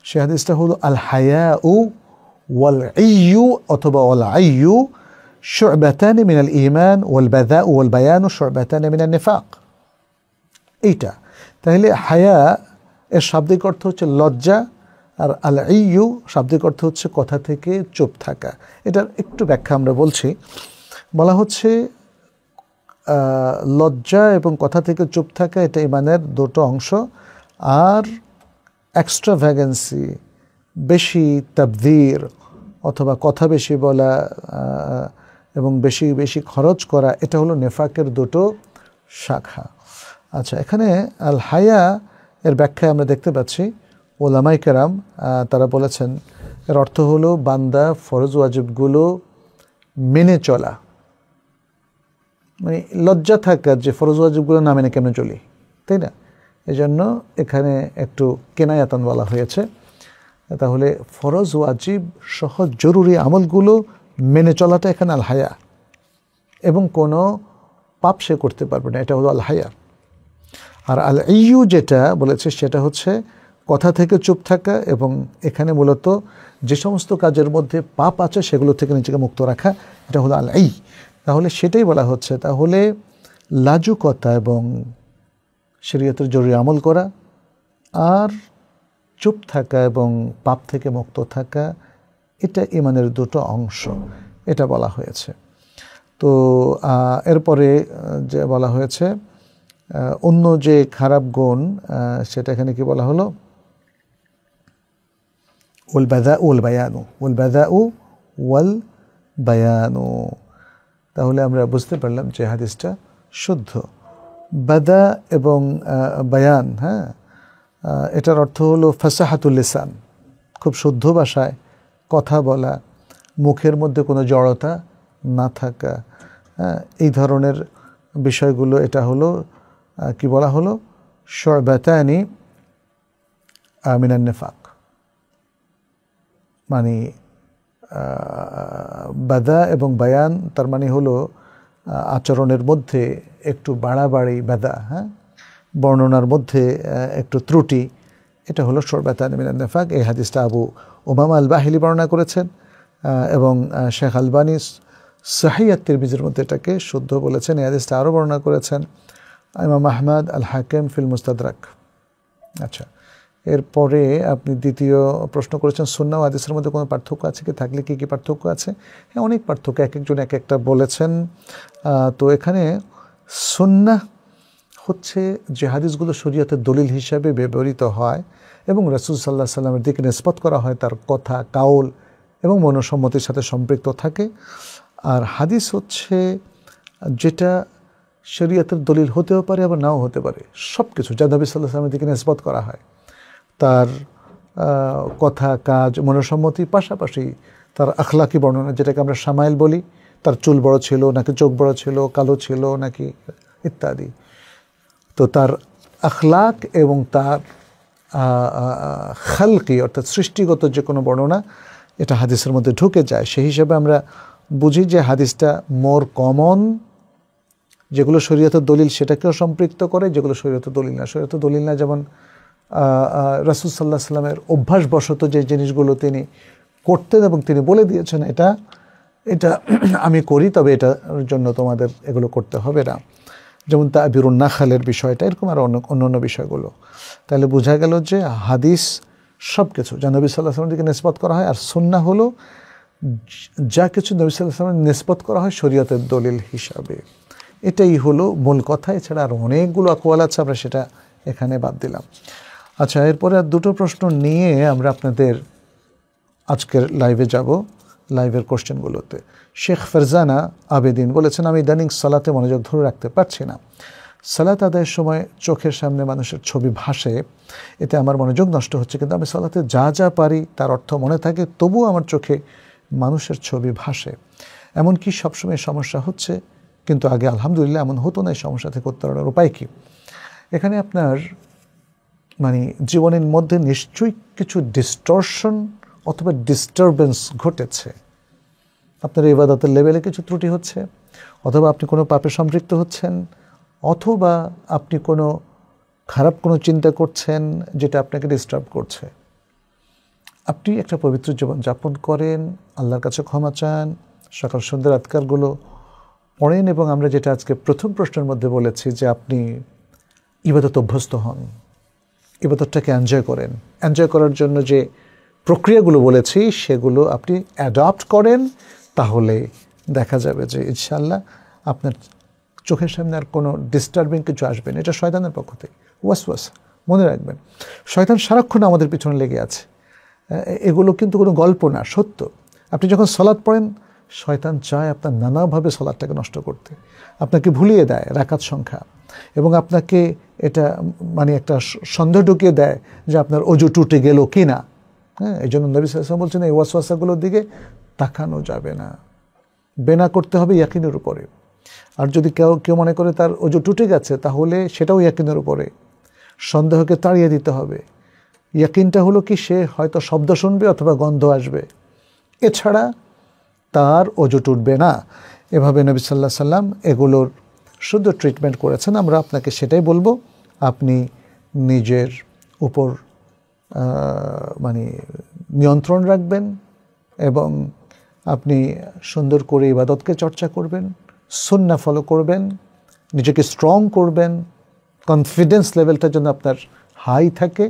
সেই হাদিসটা হলো আল হায়াউ ওয়াল ইয়ু অথবা ওয়াল আইয়ু শু'বাতান মিনাল ঈমান ওয়াল বাযাউ ওয়াল বায়ানু শু'বাতান মিনান নিফাক। এইটা তাহলে হায়া এর শাব্দিক অর্থ হচ্ছে লজ্জা, আর আল ইয়ু শাব্দিক অর্থ হচ্ছে কথা থেকে চুপ থাকা। এটার একটু ব্যাখ্যা আমরা বলছি। বলা হচ্ছে লজ্জা এবং কথা থেকে চুপ থাকা এটা ইমানের দুটো অংশ। আর এক্সট্রাভ্যাগেন্সি, বেশি তাবযীর অথবা কথা বেশি বলা এবং বেশি বেশি খরচ করা, এটা হলো নেফাকের দুটো শাখা। আচ্ছা, এখানে আল হায়া এর ব্যাখ্যায় আমরা দেখতে পাচ্ছি ওলামায়ে কেরাম তারা বলেছেন এর অর্থ হলো বান্দা ফরজ ওয়াজিবগুলো মেনে চলা, মানে লজ্জা থাকা যে ফরজ ওয়াজিবগুলো না মেনে কেমনে চলি, তাই না? এই জন্য এখানে একটু কেনায়াতান বলা হয়েছে। তাহলে ফরজ ওয়াজিব সহজ জরুরি আমলগুলো মেনে চলাটা এখানে আল হায়া, এবং কোনো পাপ সে করতে পারবে না, এটা হলো আল হায়া। আর আল ইয়ু যেটা বলেছে সেটা হচ্ছে কথা থেকে চুপ থাকা, এবং এখানে মূলত যে সমস্ত কাজের মধ্যে পাপ আছে সেগুলো থেকে নিজেকে মুক্ত রাখা, এটা হলো আল ই। তাহলে সেটাই বলা হচ্ছে। তাহলে লাজুকতা এবং শরীয়তের জরুরি আমল করা, আর চুপ থাকা এবং পাপ থেকে মুক্ত থাকা, এটা ইমানের দুটো অংশ, এটা বলা হয়েছে। তো এরপরে যে বলা হয়েছে অন্য যে খারাপ গুণ, সেটা এখানে কি বলা হলো? ওয়াল বাযাউ ওয়াল বায়ানু, ওয়াল বাযাউ ওয়াল বায়ানু। তাহলে আমরা বুঝতে পারলাম যে হাদিসটা শুদ্ধ। বাদা এবং বায়ান, হ্যাঁ, এটার অর্থ হলো ফাসাহাতুল লিসান, খুব শুদ্ধ ভাষায় কথা বলা, মুখের মধ্যে কোনো জড়তা না থাকা, হ্যাঁ, এই ধরনের বিষয়গুলো। এটা হলো কি বলা হলো? শু'বাতানি মিনান নিফাক, মানে বাদা এবং বায়ান তার মানে হলো আচরণের মধ্যে একটু বাড়াবাড়ি, বাদা, হ্যাঁ, বর্ণনার মধ্যে একটু ত্রুটি, এটা হলো শু'বাতান মিনান নিফাক। এই হাদিসটা আবু উমামা আল বাহিলি বর্ণনা করেছেন, এবং শেখ আলবানী সহিহ তিরমিজির মধ্যে এটাকে শুদ্ধ বলেছেন। এই হাদিসটা আরও বর্ণনা করেছেন ইমাম আহমদ আল হাকিম ফিল মুস্তাদরাক। আচ্ছা, এরপরে আপনি দ্বিতীয় প্রশ্ন করেছেন সুন্নাহ ও হাদিসের মধ্যে কোনো পার্থক্য আছে কি, থাকলে কী কী পার্থক্য আছে? হ্যাঁ, অনেক পার্থক্য, এক একজন এক একটা বলেছেন। তো এখানে সুন্নাহ হচ্ছে যে হাদিসগুলো শরীয়তের দলিল হিসাবে ব্যবহৃত হয় এবং রাসূল সাল্লাল্লাহু আলাইহি ওয়াসাল্লামের দিকে নিসবত করা হয়, তার কথা, কাউল এবং মনসম্মতির সাথে সম্পৃক্ত থাকে। আর হাদিস হচ্ছে যেটা শরীয়তের দলিল হতেও পারে আবার নাও হতে পারে, সব কিছু যা নবী সাল্লাল্লাহু আলাইহি ওয়াসাল্লামের দিকে নিসবত করা হয়, তার কথা, কাজ, মনসম্মতি, পাশাপাশি তার আখলাকি বর্ণনা, যেটাকে আমরা শামাইল বলি, তার চুল বড় ছিল নাকি চোখ বড় ছিল, কালো ছিল নাকি, ইত্যাদি। তো তার আখলাক এবং তার খালকি অর্থাৎ সৃষ্টিগত যে কোনো বর্ণনা এটা হাদিসের মধ্যে ঢুকে যায়। সেই হিসাবে আমরা বুঝি যে হাদিসটা মোর কমন, যেগুলো শরীয়তের দলিল সেটাকেও সম্পৃক্ত করে, যেগুলো শরীয়তের দলিল না। শরীয়তের দলিল না যেমন রাসূল সাল্লাল্লাহু আলাইহি সাল্লামের অভ্যাসবশত যে জিনিসগুলো তিনি করতেন এবং তিনি বলে দিয়েছেন এটা আমি করি, তবে এটার জন্য তোমাদের এগুলো করতে হবে না, যেমন তাবিরুন নাখালের বিষয়টা, এরকম আর অন্য বিষয়গুলো। তাহলে বোঝা গেল যে হাদিস সব কিছু যা নবী সাল্লাল্লাহু আলাইহি ওয়াসাল্লামের দিকে নিসবত করা হয়, আর সুন্নাহ হলো যা কিছু নবী সাল্লাল্লাহু আলাইহি ওয়াসাল্লামের নিসবত করা হয় শরীয়তের দলিল হিসাবে। এটাই হলো মূল কথা। এছাড়া আর অনেকগুলো আকওয়াল আছে, আমরা সেটা এখানে বাদ দিলাম। আচ্ছা, এরপরে আর দুটো প্রশ্ন নিয়ে আমরা আপনাদের আজকের লাইভে যাব, লাইভের কোশ্চেনগুলোতে। শেখ ফারজানা আবেদিন বলেছেন, আমি ইদানিং সালাতে মনোযোগ ধরে রাখতে পারছি না। সালাত আদায়ের সময় চোখের সামনে মানুষের ছবি ভাসে, এতে আমার মনোযোগ নষ্ট হচ্ছে, কিন্তু আমি সালাতে যা যা পারি তার অর্থ মনে থাকে, তবুও আমার চোখে মানুষের ছবি ভাসে। এমনকি সবসময় সমস্যা হচ্ছে, কিন্তু আগে আলহামদুলিল্লাহ এমন হতো না। এই সমস্যা থেকে উত্তরণের উপায় কী? এখানে আপনার জীবনের মধ্যে নিশ্চয়ই কিছু ডিস্টরশন অথবা ডিস্টারবেন্স ঘটেছে। আপনার ইবাদতের লেভেলে কিছু ত্রুটি হচ্ছে, অথবা আপনি কোনো পাপে সম্পৃক্ত হচ্ছেন, অথবা আপনি কোনো খারাপ কোনো চিন্তা করছেন যেটা আপনাকে ডিস্টার্ব করছে। আপনি একটা পবিত্র জীবন যাপন করেন, আল্লাহর কাছে ক্ষমা চান, সকাল সন্ধ্যার আদকারগুলো পড়েন, এবং আমরা যেটা আজকে প্রথম প্রশ্নের মধ্যে বলেছি যে আপনি ইবাদত অভ্যস্ত হন, ইবাদতটাকে এনজয় করেন। এনজয় করার জন্য যে প্রক্রিয়াগুলো বলেছি সেগুলো আপনি অ্যাডপ্ট করেন, তাহলে দেখা যাবে যে ইনশাআল্লাহ আপনার চোখের সামনে আর কোনো ডিস্টার্বিং কিছু আসবে না। এটা শয়তানের পক্ষ থেকে ওয়াসওয়াসা, মনে রাখবেন। শয়তান সারাক্ষণ আমাদের পিছনে লেগে আছে, এগুলো কিন্তু কোনো গল্প না, সত্য। আপনি যখন সালাত পড়েন, শয়তান চায় আপনার নানাভাবে সালাতটাকে নষ্ট করতে, আপনাকে ভুলিয়ে দেয় রাকাত সংখ্যা, এবং আপনাকে এটা একটা সন্দেহ ঢুকিয়ে দেয় যে আপনার অজু টুটে গেল কি না। হ্যাঁ, এই জন্য নবী সাল্লাল্লাহু আলাইহি ওয়াসাল্লাম বলছেন এই ওয়াসওয়াসাগুলোর দিকে তাকানো যাবে না, বেনা করতে হবে ইয়াকিনের উপরে। আর যদি কেউ মনে করে তার অজু টুটে গেছে, তাহলে সেটাও ইয়াকিনের উপরে, সন্দেহকে তাড়িয়ে দিতে হবে। ইয়াকিনটা হলো কি, সে হয়তো শব্দ শুনবে অথবা গন্ধ আসবে, এছাড়া তার অজু টুটবে না। এভাবে নবী সাল্লাল্লাহু আলাইহি ওয়াসাল্লাম এগুলোর শুদ্ধ ট্রিটমেন্ট করেছেন। আমরা আপনাকে সেটাই বলবো, আপনি নিজের উপর নিয়ন্ত্রণ রাখবেন, এবং আপনি সুন্দর করে ইবাদতকে চর্চা করবেন, সুন্নাহ ফলো করবেন, নিজেকে স্ট্রং করবেন, কনফিডেন্স লেভেলটা যেন আপনার হাই থাকে,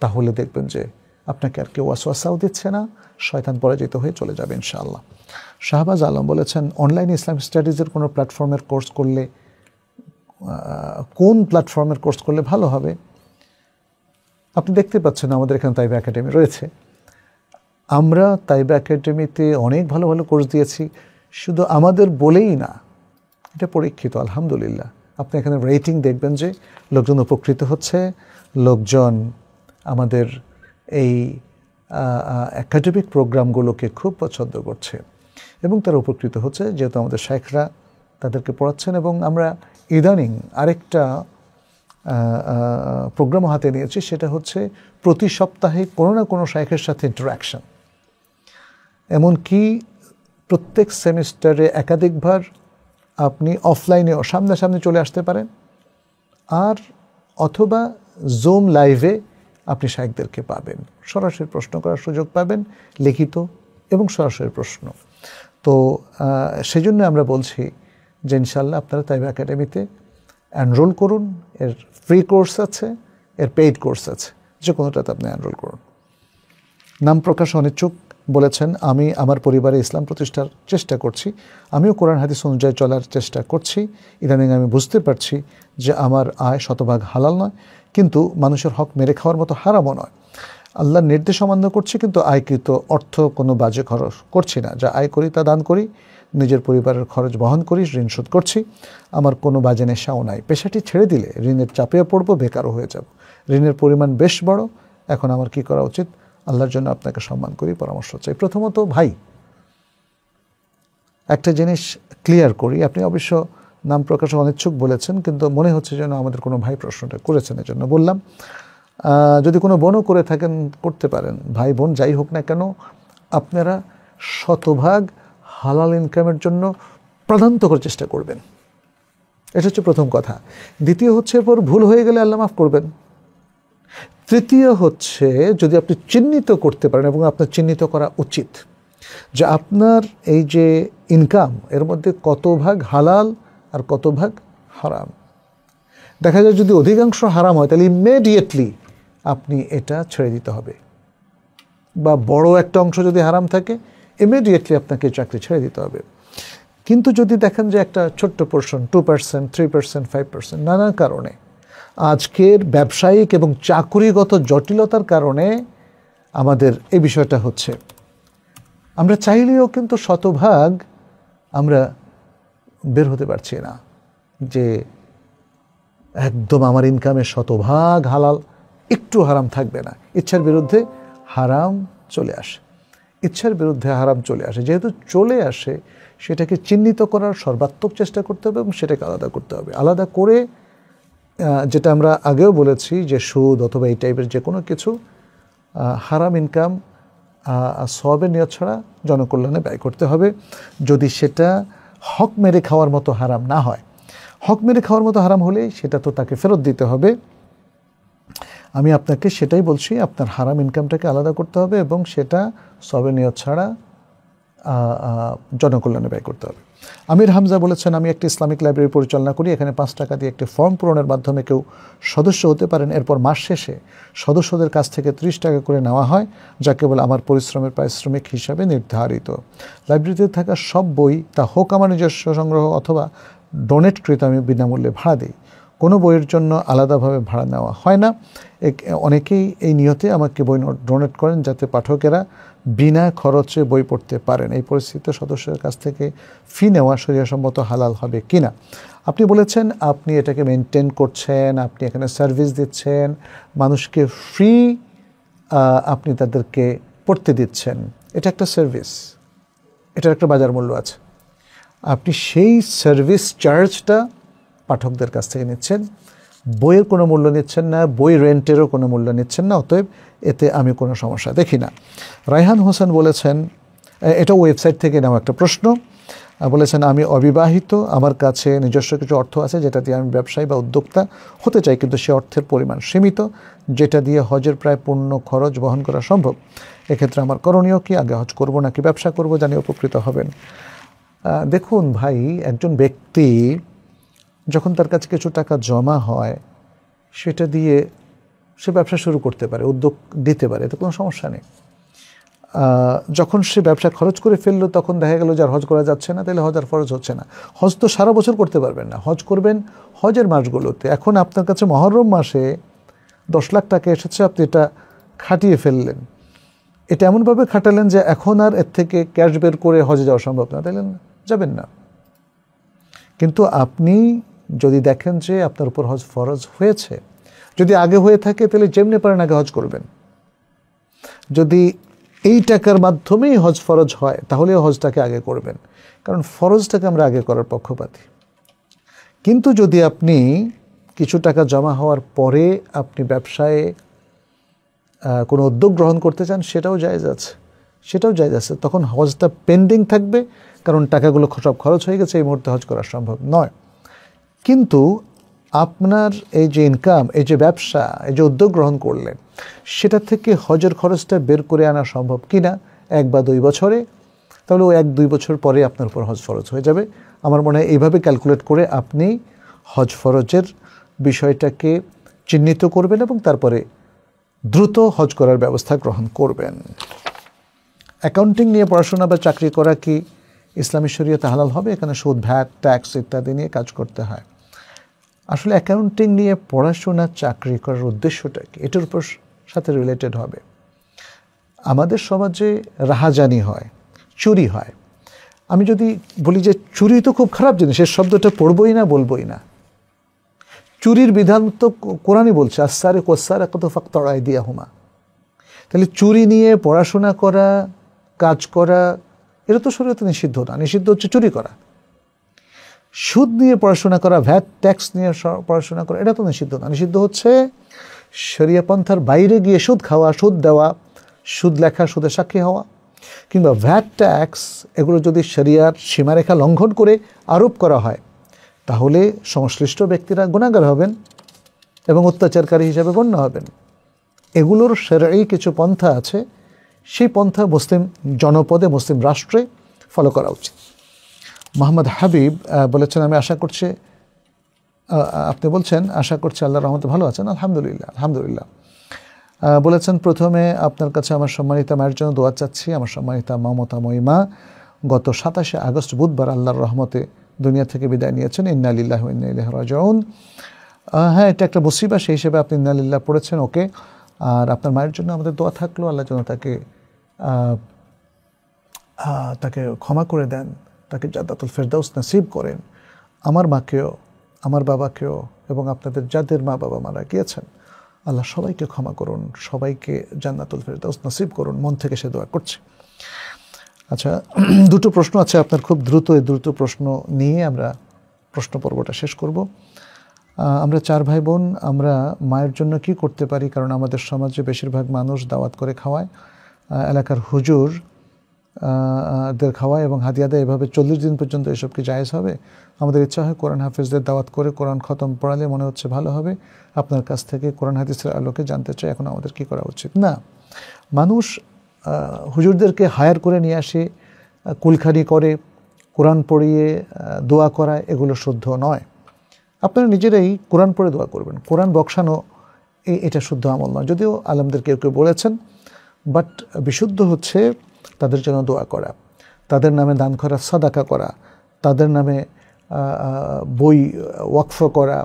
তাহলে দেখবেন যে আপনাকে আর কেউ ওয়াসওয়াসাও দিচ্ছে না, শয়তান পরাজিত হয়ে চলে যাবে ইনশাআল্লাহ। শাহবাজ আলম বলেছেন, অনলাইনে ইসলাম স্টাডিজের কোনো প্ল্যাটফর্মের কোর্স করলে, কোন প্ল্যাটফর্মের কোর্স করলে ভালো হবে? আপনি দেখতে পাচ্ছেন আমাদের এখানে তাইবা একাডেমি রয়েছে। আমরা তাইবা একাডেমিতে অনেক ভালো ভালো কোর্স দিয়েছি, শুধু আমাদের বলেই না, এটা পরীক্ষিত আলহামদুলিল্লাহ। আপনি এখানে রেটিং দেখবেন যে লোকজন উপকৃত হচ্ছে, লোকজন আমাদের এই একাডেমিক প্রোগ্রামগুলোকে খুব পছন্দ করছে এবং তারা উপকৃত হচ্ছে, যেহেতু আমাদের শাইখরা তাদেরকে পড়াচ্ছেন। এবং আমরা ইদানিং আরেকটা প্রোগ্রাম হাতে নিয়েছি, সেটা হচ্ছে প্রতি সপ্তাহে কোনো না কোনো শাইখের সাথে ইন্টারাকশন। এমনকি প্রত্যেক সেমিস্টারে একাধিকবার আপনি অফলাইনেও সামনাসামনি চলে আসতে পারেন, আর অথবা জুম লাইভে আপনি শাইখদেরকে পাবেন, সরাসরি প্রশ্ন করার সুযোগ পাবেন, লিখিত এবং সরাসরি প্রশ্ন। তো সেই জন্য আমরা বলছি যে ইনশাআল্লাহ আপনারা তাইবা একাডেমিতে এনরোল করুন। এর ফ্রি কোর্স আছে, এর পেইড কোর্স আছে, যে কোনোটাতে আপনি এনরোল করুন। নাম প্রকাশ অনিচ্ছুক বলেছেন, আমি আমার পরিবারে ইসলাম প্রতিষ্ঠার চেষ্টা করছি, আমিও কোরআন হাদিস অনুযায়ী চলার চেষ্টা করছি। ইদানিং আমি বুঝতে পারছি যে আমার আয় শতভাগ হালাল নয়, কিন্তু মানুষের হক মেরে খাওয়ার মতো হারামও নয়। আল্লাহর নির্দেশ অমান্য করছি, কিন্তু আয়কৃত অর্থ কোনো বাজে খরচ করছি না। যা আয় করি তা দান করি, নিজের পরিবারের খরচ বহন করি, ঋণ শোধ করছি। আমার কোনো বাজে নেশাও নাই। পেশাটি ছেড়ে দিলে ঋণের চাপে পড়বো, বেকারও হয়ে যাব। ঋণের পরিমাণ বেশ বড়, এখন আমার কি করা উচিত? আল্লাহর জন্য আপনাকে সম্মান করি, পরামর্শ চাই। প্রথমত ভাই, একটা জিনিস ক্লিয়ার করি, আপনি অবশ্য নাম প্রকাশে অনিচ্ছুক বলেছেন, কিন্তু মনে হচ্ছে যেন আমাদের কোনো ভাই প্রশ্নটা করেছেন, এজন্য বললাম। যদি কোনো বোনও করে থাকেন, করতে পারেন, ভাই বোন যাই হোক না কেন, আপনারা শতভাগ হালাল ইনকামের জন্য প্রাধান্য করে চেষ্টা করবেন। এটা হচ্ছে প্রথম কথা। দ্বিতীয় হচ্ছে, এরপর ভুল হয়ে গেলে আল্লাহ মাফ করবেন। তৃতীয় হচ্ছে, যদি আপনি চিহ্নিত করতে পারেন, এবং আপনার চিহ্নিত করা উচিত যে আপনার এই যে ইনকাম, এর মধ্যে কত ভাগ হালাল আর কত ভাগ হারাম। দেখা যায় যদি অধিকাংশ হারাম হয়, তাহলে ইমিডিয়েটলি আপনি এটা ছেড়ে দিতে হবে, বা বড় একটা অংশ যদি হারাম থাকে, ইমিডিয়েটলি আপনাকে চাকরি ছেড়ে দিতে হবে। কিন্তু যদি দেখেন যে একটা ছোট্ট পোর্শন, 2%, 3%, 5%, নানা কারণে, আজকের ব্যবসায়িক এবং চাকুরিগত জটিলতার কারণে আমাদের এই বিষয়টা হচ্ছে, আমরা চাইলেও কিন্তু শতভাগ আমরা বের হতে পারছি না যে একদম আমার ইনকামের শতভাগ হালাল, একটু হারাম থাকবে না। ইচ্ছার বিরুদ্ধে হারাম চলে আসে, ইচ্ছার বিরুদ্ধে হারাম চলে আসে। যেহেতু চলে আসে, সেটাকে চিহ্নিত করার সর্বাত্মক চেষ্টা করতে হবে এবং সেটাকে আলাদা করতে হবে। আলাদা করে, যেটা আমরা আগেও বলেছি যে সুদ অথবা এই টাইপের যে কোনো কিছু হারাম ইনকাম সওয়াবের নিয়ত ছাড়া জনকল্যাণে ব্যয় করতে হবে, যদি সেটা হক মেরে খাওয়ার মতো হারাম না হয়। হক মেরে খাওয়ার মতো হারাম হলে সেটা তো তাকে ফেরত দিতে হবে। আমি আপনাকে সেটাই বলছি, আপনার হারাম ইনকামটাকে আলাদা করতে হবে এবং সেটা সওয়াবের নিয়ত ছাড়া জনকল্যাণে ব্যয় করতে হবে। আমির হামজা বলেছেন, আমি একটি ইসলামিক লাইব্রেরি পরিচালনা করি। এখানে 5 টাকা দিয়ে একটি ফর্ম পূরণের মাধ্যমে কেউ সদস্য হতে পারেন। এরপর মাস শেষে সদস্যদের কাছ থেকে 30 টাকা করে নেওয়া হয়, যা কেবল আমার পরিশ্রমের পারিশ্রমিক হিসাবে নির্ধারিত। লাইব্রেরিতে থাকা সব বই, তা হোক আমার নিজস্ব সংগ্রহ অথবা ডোনেটকৃত, আমি বিনামূল্যে ভাড়া দিই। কোনো বইয়ের জন্য আলাদাভাবে ভাড়া নেওয়া হয় না। অনেকেই এই নিয়তে আমাকে বই ডোনেট করেন, যাতে পাঠকেরা বিনা খরচে বই পড়তে পারেন। এই পরিস্থিতিতে সদস্যের কাছ থেকে ফি নেওয়া শরীয়সম্মত হালাল হবে কিনা? আপনি বলেছেন আপনি এটাকে মেনটেন করছেন, আপনি এখানে সার্ভিস দিচ্ছেন, মানুষকে ফ্রি আপনি তাদেরকে পড়তে দিচ্ছেন। এটা একটা সার্ভিস, এটার একটা বাজার মূল্য আছে। আপনি সেই সার্ভিস চার্জটা পাঠকদের কাছ থেকে নিচ্ছেন, বইয়ের কোনো মূল্য নিচ্ছেন না, বই রেন্টেরও কোনো মূল্য নিচ্ছেন না। অতএব এতে আমি কোনো সমস্যা দেখি না। রায়হান হোসেন বলেছেন, এটা ওয়েবসাইট থেকে নেওয়া একটা প্রশ্ন, বলেছেন আমি অবিবাহিত, আমার কাছে নিজস্ব কিছু অর্থ আছে যেটা দিয়ে আমি ব্যবসায়ী বা উদ্যোক্তা হতে চাই, কিন্তু সে অর্থের পরিমাণ সীমিত, যেটা দিয়ে হজের প্রায় পূর্ণ খরচ বহন করা সম্ভব। এক্ষেত্রে আমার করণীয় কি? আগে হজ করব নাকি ব্যবসা করব? জানিয়ে উপকৃত হবেন। দেখুন ভাই, একজন ব্যক্তি যখন তার কাছে কিছু টাকা জমা হয়, সেটা দিয়ে সে ব্যবসা শুরু করতে পারে, উদ্যোগ দিতে পারে, এতে কোনো সমস্যা নেই। যখন সে ব্যবসা খরচ করে ফেললো, তখন দেখা গেল যে আর হজ করা যাচ্ছে না, তাহলে হজ আর ফরজ হচ্ছে না। হজ তো সারা বছর করতে পারবেন না, হজ করবেন হজের মাসগুলোতে। এখন আপনার কাছে মহরম মাসে 10 লাখ টাকা এসেছে, আপনি এটা খাটিয়ে ফেললেন, এটা এমনভাবে খাটালেন যে এখন আর এর থেকে ক্যাশ বের করে হজে যাওয়া সম্ভব না, তাইলে যাবেন না। কিন্তু আপনি যদি দেখেন যে আপনার উপর হজ ফরজ হয়েছে, যদি আগে হয়ে থাকে, তাহলে যেমনি পারেন আগে হজ করবেন। যদি এই টাকার মাধ্যমেই হজ ফরজ হয়, তাহলে হজটাকে আগে করবেন, কারণ ফরজটাকে আমরা আগে করার পক্ষপাতী। কিন্তু যদি আপনি কিছু টাকা জমা হওয়ার পরে আপনি ব্যবসায় কোনো উদ্যোগ গ্রহণ করতে চান, সেটাও জায়েজ আছে, তখন হজটা পেন্ডিং থাকবে, কারণ টাকাগুলো সব খরচ হয়ে গেছে, এই মুহূর্তে হজ করা সম্ভব নয়। কিন্তু আপনার এই যে ইনকাম, এই যে ব্যবসা, এই যে উদ্যোগ গ্রহণ করলেন, সেটা থেকে হজের খরচটা বের করে আনা সম্ভব কিনা 1 বা 2 বছরে, তাহলে ওই 1-2 বছর পরে আপনার উপর হজ ফরজ হয়ে যাবে। আমার মনে হয় এইভাবে ক্যালকুলেট করে আপনি হজ ফরজের বিষয়টাকে চিহ্নিত করবেন এবং তারপরে দ্রুত হজ করার ব্যবস্থা গ্রহণ করবেন। অ্যাকাউন্টিং নিয়ে পড়াশোনা বা চাকরি করা কি ইসলামী শরীয়তে হালাল হবে? এখানে সুদ, ভ্যাট, ট্যাক্স ইত্যাদি নিয়ে কাজ করতে হয়। আসলে অ্যাকাউন্টিং নিয়ে পড়াশোনা, চাকরি করার উদ্দেশ্যটা কি, এটার উপর সাথে রিলেটেড হবে। আমাদের সমাজে রাহাজানি হয়, চুরি হয়। আমি যদি বলি যে চুরি তো খুব খারাপ জিনিস, এর শব্দটা পড়বই না, বলবই না। চুরির বিধান তো কোরআনই বলছে, আস-সারিকু ওয়াস-সারিকাতু ফাকতাউ আইদিয়াহুমা। তাহলে চুরি নিয়ে পড়াশোনা করা, কাজ করা, এটা তো শরীয়তে নিষিদ্ধ না। নিষিদ্ধ হচ্ছে চুরি করা। সুদ নিয়ে পড়াশোনা করা, ভ্যাট ট্যাক্স নিয়ে পড়াশোনা করা, এটা তো নিষিদ্ধ না। নিষিদ্ধ হচ্ছে শরিয়া পন্থার বাইরে গিয়ে সুদ খাওয়া, সুদ দেওয়া, সুদ লেখা, সুদে সাক্ষী হওয়া, কিংবা ভ্যাট ট্যাক্স, এগুলো যদি শরিয়ার সীমারেখা লঙ্ঘন করে আরোপ করা হয় তাহলে সংশ্লিষ্ট ব্যক্তিরা গুনাহগার হবেন এবং অত্যাচারকারী হিসেবে গণ্য হবেন। এগুলোর শরঈ কিছু পন্থা আছে, সেই পন্থা মুসলিম জনপদে, মুসলিম রাষ্ট্রে ফলো করা উচিত। মোহাম্মদ হাবিব বলেছেন, আমি আশা করছি, আপনি বলছেন আশা করছি আল্লাহর রহমতে ভালো আছেন। আলহামদুলিল্লাহ, আলহামদুলিল্লাহ। বলেছেন, প্রথমে আপনার কাছে আমার সম্মানিতা মায়ের জন্য দোয়া চাচ্ছি। আমার সম্মানিতা মমতাময়ী মা গত 27শে আগস্ট বুধবার আল্লাহর রহমতে দুনিয়া থেকে বিদায় নিয়েছেন। ইন্না লিল্লাহি ওয়া ইন্না ইলাইহি রাজিউন। হ্যাঁ, এটা একটা মুসিবা, সেই হিসেবে আপনি ইন্না লিল্লাহ পড়েছেন, ওকে। আর আপনার মায়ের জন্য আমাদের দোয়া থাকলো, আল্লাহ যেন তাকে ক্ষমা করে দেন, তাকে জান্নাতুল ফেরদাউস নসিব করেন। আমার মাকেও, আমার বাবাকেও এবং আপনাদের যাদের মা বাবা মারা গিয়েছেন, আল্লাহ সবাইকে ক্ষমা করুন, সবাইকে জান্নাতুল ফেরদাউস নসিব করুন। মন থেকে সে দোয়া করছে। আচ্ছা, দুটো প্রশ্ন আছে আপনার, খুব দ্রুত এই দ্রুত প্রশ্ন নিয়ে আমরা প্রশ্ন পর্বটা শেষ করব। আমরা 4 ভাই বোন, আমরা মায়ের জন্য কি করতে পারি? কারণ আমাদের সমাজে বেশিরভাগ মানুষ দাওয়াত করে খাওয়ায়, এলাকার হুজুর দের খাওয়ায় এবং হাদিয়া দেয়। এভাবে 40 দিন পর্যন্ত এসব কি জায়েজ হবে? আমাদের ইচ্ছা হয় কোরআন হাফেজদের দাওয়াত করে কোরআন খতম পড়ালে মনে হচ্ছে ভালো হবে। আপনার কাছ থেকে কোরআন হাদিসের আলোকে জানতে চাই এখন আমাদের কি করা উচিত। না, মানুষ হুজুরদেরকে হায়ার করে নিয়ে আসে, কুলখানি করে, কোরআন পড়িয়ে দোয়া করা, এগুলো শুদ্ধ নয়। আপনারা নিজেরাই কোরআন পড়ে দোয়া করবেন। কোরআন বক্সানো এটা শুদ্ধ আমল নয়, যদিও আলেমদের কেউ কেউ বলেছেন, বাট বিশুদ্ধ হচ্ছে তাদের জন্য দোয়া করা, তাদের নামে দান করা, সাদাকা করা, তাদের নামে বই ওয়াকফ করা,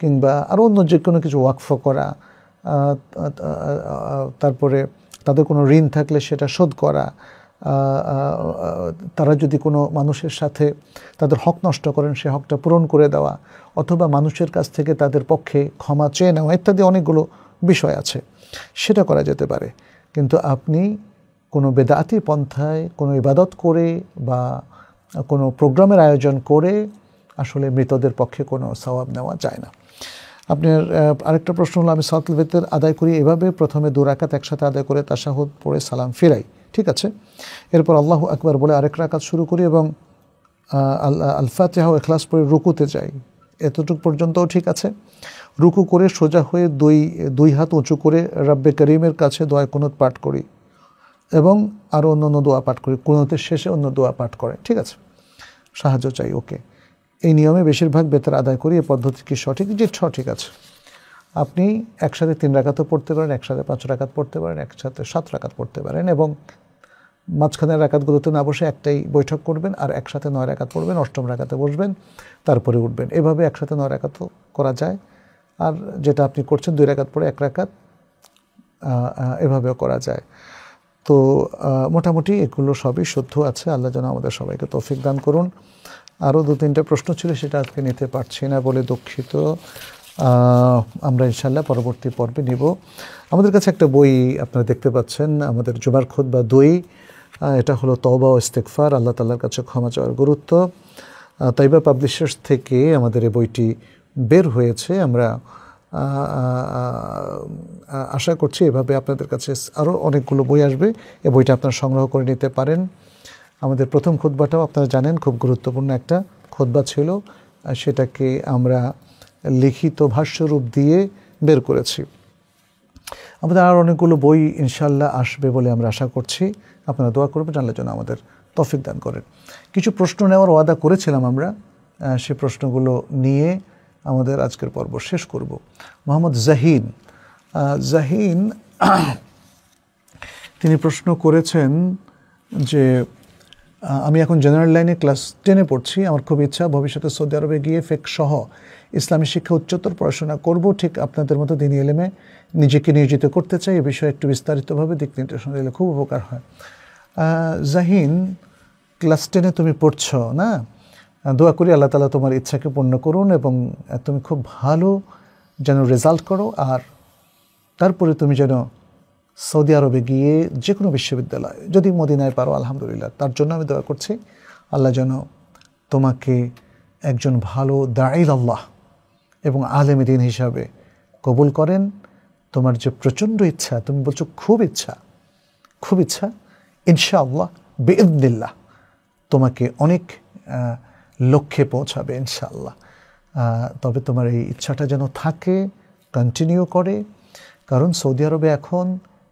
কিংবা আরও অন্য যে কোনো কিছু ওয়াকফ করা, তারপরে তাদের কোনো ঋণ থাকলে সেটা শোধ করা, তারা যদি কোনো মানুষের সাথে তাদের হক নষ্ট করেন সে হকটা পূরণ করে দেওয়া, অথবা মানুষের কাছ থেকে তাদের পক্ষে ক্ষমা চেয়ে নেওয়া, ইত্যাদি অনেকগুলো বিষয় আছে, সেটা করা যেতে পারে। কিন্তু আপনি কোনো বেদাতি পন্থায় কোনো ইবাদত করে বা কোনো প্রোগ্রামের আয়োজন করে আসলে মৃতদের পক্ষে কোনো সওয়াব নেওয়া যায় না। আপনার আরেকটা প্রশ্ন হলো, আমি সালাতুল ফিতর আদায় করি এভাবে, প্রথমে 2 রাকাত একসাথে আদায় করে তাশাহুদ পড়ে সালাম ফিরাই, ঠিক আছে। এরপর আল্লাহু আকবার বলে আরেক রাকাত শুরু করি এবং আল ফাতিহা ও ইখলাস পড়ে রুকুতে যাই, এতটুকু পর্যন্তও ঠিক আছে। রুকু করে সোজা হয়ে দুই হাত উঁচু করে রাব্বে করিমের কাছে দোয়া কুনুত পাঠ করি এবং আরও অন্য দোয়া পাঠ করি, কুনুতের শেষে অন্য দোয়া পাঠ করে, ঠিক আছে। সাহায্য চাই, ওকে। এই নিয়মে বেশিরভাগ বেতর আদায় করি, এই পদ্ধতি কি সঠিক? যে সঠিক আছে। আপনি একসাথে 3 রাকাতও পড়তে পারেন, একসাথে 5 রাকাত পড়তে পারেন, একসাথে 7 রাকাত পড়তে পারেন এবং মাঝখানের রাকাতগুলোতে না বসে একটাই বৈঠক করবেন আর একসাথে 9 রাকাত পড়বেন, 8ম রাকাতে বসবেন, তারপরে উঠবেন। এভাবে একসাথে 9 রাকাতও করা যায়। আর যেটা আপনি করছেন 2 রাকাত পড়ে 1 রাকাত, এভাবেও করা যায়। তো মোটামুটি এগুলো সবই শুদ্ধ আছে। আল্লাহ যেন আমাদের সবাইকে তৌফিক দান করুন। আরও 2-3টা প্রশ্ন ছিল, সেটা আজকে নিতে পারছি না বলে দুঃখিত। আমরা ইনশাল্লাহ পরবর্তী পর্বে নিব। আমাদের কাছে একটা বই আপনারা দেখতে পাচ্ছেন, আমাদের জুমার খুতবা 2, এটা হলো তওবা ও ইস্তেগফার, আল্লাহ তাআলার কাছে ক্ষমা চাওয়ার গুরুত্ব। তাইবা পাবলিশার্স থেকে আমাদের এই বইটি বের হয়েছে। আমরা আশা করছি এভাবে আপনাদের কাছে আরও অনেকগুলো বই আসবে, এই বইটা আপনারা সংগ্রহ করে নিতে পারেন। আমাদের প্রথম খুতবাটাও আপনারা জানেন খুব গুরুত্বপূর্ণ একটা খুতবা ছিল, সেটাকে আমরা লিখিত ভাষ্যরূপ দিয়ে বের করেছি। আমাদের আর অনেকগুলো বই ইনশাল্লাহ আসবে বলে আমরা আশা করছি। আপনারা দোয়া করবেন আল্লাহ যেন আমাদের তৌফিক দান করেন। কিছু প্রশ্ন নেওয়ার ওয়াদা করেছিলাম আমরা, সেই প্রশ্নগুলো নিয়ে আমাদের আজকের পর্ব শেষ করব। মোহাম্মদ জাহিন তিনি প্রশ্ন করেছেন যে আমি এখন জেনারেল লাইনে ক্লাস 10-এ পড়ছি, আমার খুব ইচ্ছা ভবিষ্যতে সৌদি আরবে গিয়ে ফিকহ সহ ইসলামী শিক্ষা উচ্চতর পড়াশোনা করব, ঠিক আপনাদের মতো দ্বীনি ইলমে নিজেকে নিয়োজিত করতে চাই। এ বিষয়ে একটু বিস্তারিতভাবে দিক নির্দেশনা দিলে খুব উপকার হয়। জাহিন, ক্লাস 10-এ তুমি পড়ছো না, দোয়া করি আল্লাহ তাআলা তোমার ইচ্ছাকে পূর্ণ করুন এবং তুমি খুব ভালো যেন রেজাল্ট করো, আর তারপরে তুমি যেন সৌদি আরবে গিয়ে যে কোনো বিশ্ববিদ্যালয়, যদি মদিনায় পারো আলহামদুলিল্লাহ, তার জন্য আমি দোয়া করছি আল্লাহ যেন তোমাকে একজন ভালো দাঈল আল্লাহ এবং আলেম দ্বীন হিসাবে কবুল করেন। তোমার যে প্রচণ্ড ইচ্ছা, তুমি বলছো খুব ইচ্ছা, ইনশাআল্লাহ বিইذনিল্লাহ তোমাকে অনেক লক্ষ্যে পৌঁছাবে ইনশাআল্লাহ। তবে তোমার এই ইচ্ছাটা যেন থাকে, কন্টিনিউ করে, কারণ সৌদি আরবে এখন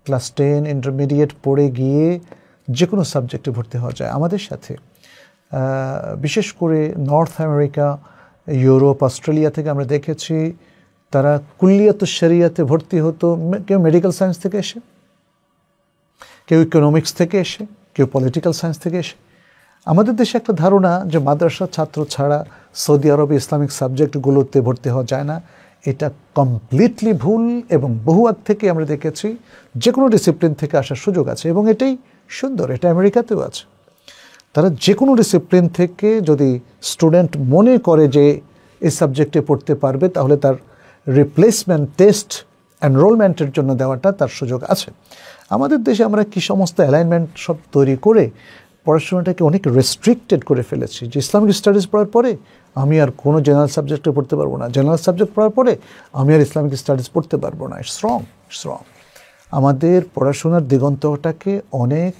ক্লাস 10 ইন্টারমিডিয়েট পড়ে গিয়ে যে কোনো সাবজেক্টে ভর্তি হওয়া যায়। আমাদের সাথে বিশেষ করে নর্থ আমেরিকা, ইউরোপ, অস্ট্রেলিয়া থেকে আমরা দেখেছি তারা কুল্লিয়াত শরিয়াতে ভর্তি হতো, কেউ মেডিকেল সায়েন্স থেকে এসে, কেউ ইকোনমিক্স থেকে এসে, কেউ পলিটিক্যাল সায়েন্স থেকে এসে। আমাদের দেশে একটা ধারণা যে মাদ্রাসা ছাত্র ছাড়া সৌদি আরবে ইসলামিক সাবজেক্টগুলোতে ভর্তি হওয়া যায় না। এটা কমপ্লিটলি ভুল, এবং বহু আগ থেকে আমরা দেখেছি যে কোনো ডিসিপ্লিন থেকে আসার সুযোগ আছে, এবং এটাই সুন্দর। এটা আমেরিকাতেও আছে। তারা যে কোনো ডিসিপ্লিন থেকে যদি স্টুডেন্ট মনে করে যে এই সাবজেক্টে পড়তে পারবে, তাহলে তার রিপ্লেসমেন্ট টেস্ট এনরোলমেন্টের জন্য দেওয়াটা তার সুযোগ আছে। আমাদের দেশে আমরা কি সমস্ত অ্যালাইনমেন্ট সব তৈরি করে পড়াশোনাটাকে অনেক রেস্ট্রিক্টেড করে ফেলেছি, যে ইসলামিক স্টাডিজ পড়ার পরে আমি আর কোনো জেনারেল সাবজেক্টে পড়তে পারবো না, জেনারেল সাবজেক্ট পড়ার পরে আমি আর ইসলামিক স্টাডিজ পড়তে পারবো না। It's wrong. আমাদের পড়াশোনার দিগন্তটাকে অনেক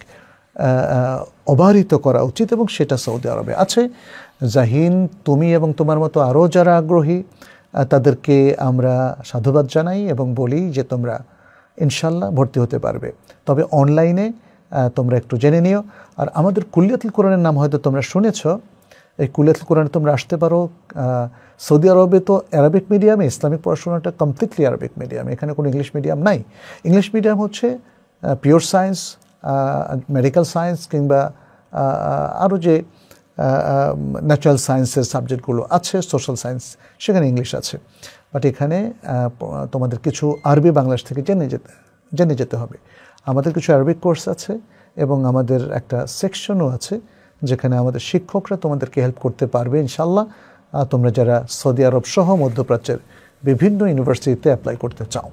অবারিত করা উচিত, এবং সেটা সৌদি আরবে আছে। জাহিন, তুমি এবং তোমার মতো আরও যারা আগ্রহী তাদেরকে আমরা সাধুবাদ জানাই এবং বলি যে তোমরা ইনশাল্লাহ ভর্তি হতে পারবে। তবে অনলাইনে তোমরা একটু জেনে নিও। আর আমাদের কুল্লিয়াতুল কোরআনের নাম হয়তো তোমরা শুনেছ। এই কুল্লিয়াতুল কোরআনে তোমরা আসতে পারো। সৌদি আরবে তো অ্যারাবিক মিডিয়ামে, ইসলামিক পড়াশোনাটা কমপ্লিটলি অ্যারাবিক মিডিয়ামে, এখানে কোনো ইংলিশ মিডিয়াম নাই। ইংলিশ মিডিয়াম হচ্ছে পিওর সায়েন্স, মেডিকেল সায়েন্স, কিংবা আরও যে ন্যাচারাল সায়েন্সের সাবজেক্টগুলো আছে, সোশ্যাল সায়েন্স, সেখানে ইংলিশ আছে। বাট এখানে তোমাদের কিছু আরবি বাংলাদেশ থেকে জেনে যেতে হবে। আমাদের কিছু আরবিক কোর্স আছে, এবং আমাদের একটা সেকশনও আছে যেখানে আমাদের শিক্ষকরা তোমাদেরকে হেল্প করতে পারবে ইনশাল্লাহ। তোমরা যারা সৌদি আরব সহ মধ্যপ্রাচ্যের বিভিন্ন ইউনিভার্সিটিতে অ্যাপ্লাই করতে চাও।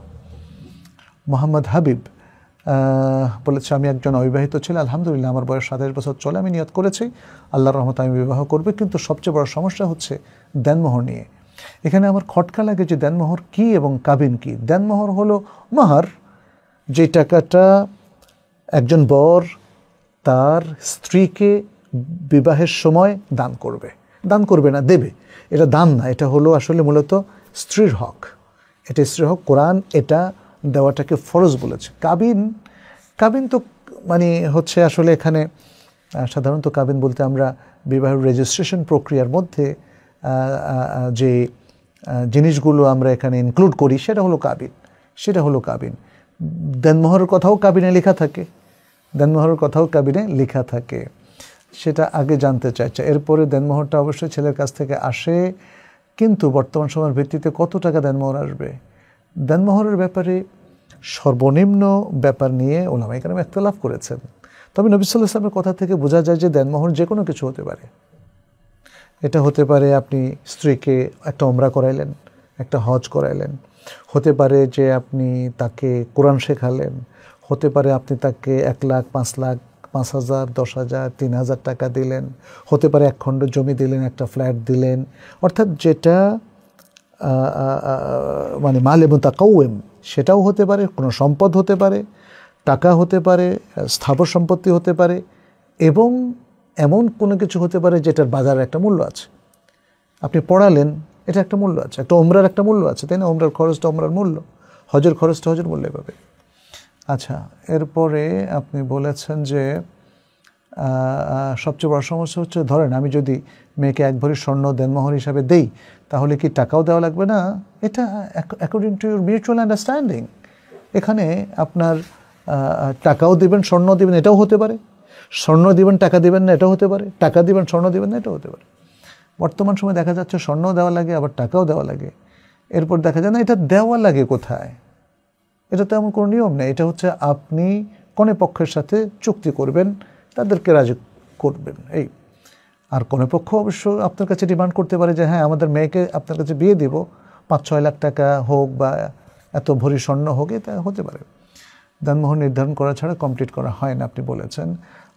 মোহাম্মদ হাবিব বলেছে, আমি একজন অবিবাহিত ছেলে, আলহামদুলিল্লাহ আমার বয়স 27 বছর চলে। আমি নিয়ত করেছি আল্লাহর রহমতে আমি বিবাহ করব, কিন্তু সবচেয়ে বড় সমস্যা হচ্ছে দেনমোহর নিয়ে। এখানে আমার খটকা লাগে যে দেনমোহর কি এবং কাবিন কি। দেনমোহর হলো মাহার, যে টাকাটা একজন বর তার স্ত্রীকে বিবাহের সময় দান করবে না, দেবে। এটা দান না, এটা হলো আসলে মূলত স্ত্রীর হক। এটা স্ত্রীর হক। কোরআন এটা দেওয়াটাকে ফরজ বলেছে। কাবিন তো মানে হচ্ছে আসলে এখানে সাধারণত কাবিন বলতে আমরা বিবাহের রেজিস্ট্রেশন প্রক্রিয়ার মধ্যে যে জিনিসগুলো আমরা এখানে ইনক্লুড করি সেটা হলো কাবিন। দেনমোহরের কথাও কাবিনে লেখা থাকে। সেটা আগে জানতে চাইছে। এরপরে দেনমোহরটা অবশ্যই ছেলের কাছ থেকে আসে, কিন্তু বর্তমান সময়ের ভিত্তিতে কত টাকা দেনমোহর আসবে, দেনমোহরের ব্যাপারে সর্বনিম্ন ব্যাপার নিয়ে ওলামায়ে কেরাম ইখতিলাফ করেছেন। তবে নবী সাল্লাল্লাহু আলাইহি ওয়াসাল্লামের কথা থেকে বোঝা যায় যে দেনমোহর যে কোনো কিছু হতে পারে। এটা হতে পারে আপনি স্ত্রীকে একটা উমরা করাইলেন, একটা হজ করাইলেন, হতে পারে যে আপনি তাকে কোরআন শেখালেন, হতে পারে আপনি তাকে 1 লাখ, 5 লাখ, 5,000, 10,000, 3,000 টাকা দিলেন, হতে পারে 1 খণ্ড জমি দিলেন, একটা ফ্ল্যাট দিলেন। অর্থাৎ যেটা মানে মালে মুতাকাওয়েম, সেটাও হতে পারে, কোনো সম্পদ হতে পারে, টাকা হতে পারে, স্থাবর সম্পত্তি হতে পারে, এবং এমন কোনো কিছু হতে পারে যেটার বাজারে একটা মূল্য আছে। আপনি পড়ালেন, এটা একটা মূল্য আছে। একটা উমরার একটা মূল্য আছে, তাই না? উমরার খরচটা উমরার মূল্য, হজের খরচটা হজের মূল্য পাবে। আচ্ছা, এরপরে আপনি বলেছেন যে সবচেয়ে বড় সমস্যা হচ্ছে, ধরেন আমি যদি মেয়েকে 1 ভরি স্বর্ণ দেনমোহর হিসাবে দেই, তাহলে কি টাকাও দেওয়া লাগবে না? এটা according to your mutual understanding. এখানে আপনার টাকাও দিবেন, স্বর্ণ দিবেন, এটাও হতে পারে। স্বর্ণ দিবেন, টাকা দিবেন না, এটাও হতে পারে। টাকা দিবেন, স্বর্ণ দিবেন না, এটাও হতে পারে। বর্তমান সময় দেখা যাচ্ছে স্বর্ণও দেওয়া লাগে, আবার টাকাও দেওয়া লাগে। এরপর দেখা যায় না, এটা দেওয়া লাগে কোথায়? এটা তো এমন কোনো নিয়ম নেই। এটা হচ্ছে আপনি কনে পক্ষের সাথে চুক্তি করবেন, তাদেরকে রাজি করবেন, এই। আর কনে পক্ষ অবশ্য আপনার কাছে ডিমান্ড করতে পারে যে হ্যাঁ, আমাদের মেয়েকে আপনার কাছে বিয়ে দিব, 5-6 লাখ টাকা হোক বা এত ভরি স্বর্ণ হোক, এটা হতে পারে। দেনমোহর নির্ধারণ করা ছাড়া কমপ্লিট করা হয় না আপনি বলেছেন।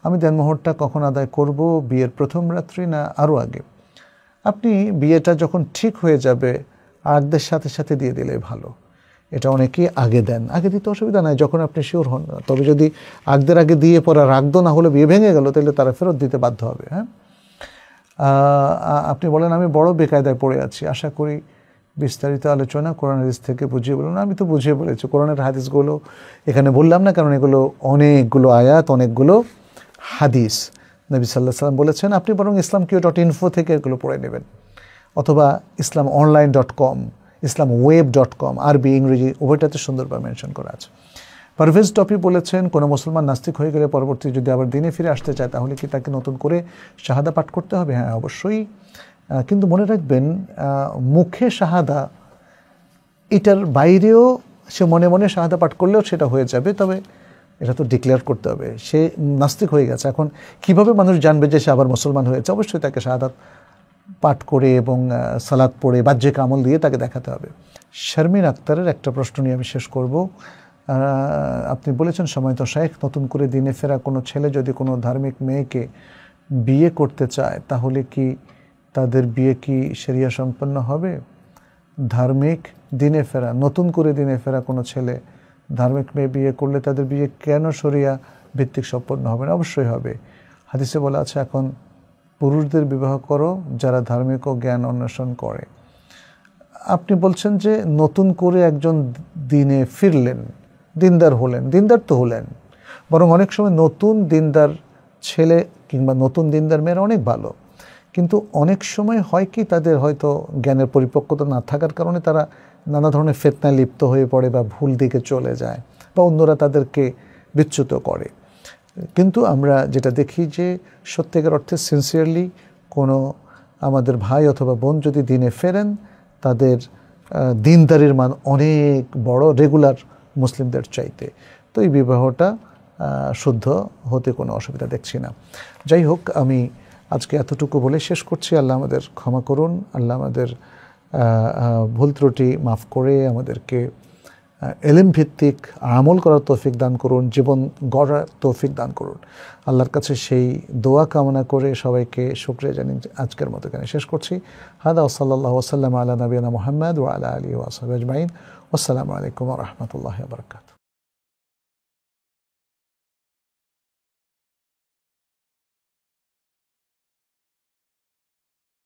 আমি দেনমোহরটা কখন আদায় করব, বিয়ের প্রথম রাত্রি না আরও আগে? আপনি বিয়েটা যখন ঠিক হয়ে যাবে আগদের সাথে সাথে দিয়ে দিলে ভালো। এটা অনেকেই আগে দেন, আগে দিতে অসুবিধা নাই যখন আপনি শিওর হন। তবে যদি আগদের আগে দিয়ে পরে রাখদ না হলে বিয়ে ভেঙে গেল, তাহলে তারা ফেরত দিতে বাধ্য হবে। হ্যাঁ, আপনি বলেন আমি বড় বেকায়দায় পড়ে আছি, আশা করি বিস্তারিত আলোচনা কোরআন হাদিস থেকে বুঝিয়ে বলুন। আমি তো বুঝিয়ে বলেছি, কোরআনের হাদিসগুলো এখানে বললাম না, কারণ এগুলো অনেকগুলো আয়াত, অনেকগুলো হাদিস। নবী সাল্লাল্লাহু আলাইহি ওয়াসাল্লাম বলেছেন আপনি বরং islamq.info থেকে এগুলো পড়ে নেবেন, অথবা islamonline.com, islamweb.com, আরবি ইংরেজি উভয়টাতে সুন্দরভাবে মেনশন করা আছে। পারভেজ টপি বলেছেন কোনো মুসলমান নাস্তিক হয়ে গেলে পরবর্তী যদি আবার দিনে ফিরে আসতে চায় তাহলে কি তাকে নতুন করে শাহাদা পাঠ করতে হবে? হ্যাঁ, অবশ্যই। কিন্তু মনে রাখবেন, মুখে শাহাদা, এটার বাইরেও সে মনে মনে শাহাদা পাঠ করলেও সেটা হয়ে যাবে, তবে এটা তো ডিক্লেয়ার করতে হবে সে নাস্তিক হয়ে গেছে। এখন কিভাবে মানুষ জানবে যে সে আবার মুসলমান হয়েছে? অবশ্যই তাকে শাহাদাত পাঠ করে এবং সালাত পড়ে বাহ্যিক আমল দিয়ে তাকে দেখাতে হবে। শারমিন আক্তারের একটা প্রশ্ন নিয়ে আমি শেষ করব। আপনি বলেছেন সম্মানিত শাইখ, নতুন করে দিনে ফেরা কোনো ছেলে যদি কোনো ধার্মিক মেয়েকে বিয়ে করতে চায় তাহলে কি তাদের বিয়ে কি শরিয়া সম্পন্ন হবে? ধার্মিক দিনে ফেরা, নতুন করে দিনে ফেরা কোনো ছেলে ধার্মিক মেয়ে বিয়ে করলে তাদের বিয়ে কেন শরিয়া ভিত্তিক সম্পন্ন হবে না? অবশ্যই হবে। হাদিসে বলা আছে এখন পুরুষদের বিবাহ করো যারা ধার্মিক ও জ্ঞান অন্বেষণ করে। আপনি বলছেন যে নতুন করে একজন দিনে ফিরলেন, দিনদার হলেন, দিনদার তো হলেন, বরং অনেক সময় নতুন দিনদার ছেলে কিংবা নতুন দিনদার মেয়েরা অনেক ভালো, কিন্তু অনেক সময় হয় কি তাদের হয়তো জ্ঞানের পরিপক্কতা না থাকার কারণে তারা নানা ধরনের ফিতনায় লিপ্ত হয়ে পড়ে বা ভুল দিকে চলে যায় বা অন্যরা তাদেরকে বিচ্যুত করে। কিন্তু আমরা যেটা দেখি যে সত্যিকার অর্থে সিনসিয়ারলি কোনো আমাদের ভাই অথবা বোন যদি দিনে ফেরেন, তাদের দিনদারির মান অনেক বড় রেগুলার মুসলিমদের চাইতে, তো এই বিবাহটা শুদ্ধ হতে কোনো অসুবিধা দেখছি না। যাই হোক, আমি আজকে এতটুকু বলে শেষ করছি। আল্লাহ আমাদের ক্ষমা করুন, আল্লাহ আমাদের ভুল ত্রুটি মাফ করে আমাদেরকে এলেম ভিত্তিক আমল করার তৌফিক দান করুন, জীবন গড়ার তৌফিক দান করুন। আল্লাহর কাছে সেই দোয়া কামনা করে সবাইকে শুকরিয়া জানিয়ে আজকের মতো এখানে শেষ করছি। হাদা ওয়া সাল্লাল্লাহু ওয়া সাল্লাম আলা নবিয়িনা মুহাম্মদ ওয়া আলা আলিহি ওয়া সাহবিহি আজমাইন। আসসালামু আলাইকুম ওয়া রাহমাতুল্লাহি ওয়া বারাকাতুহু।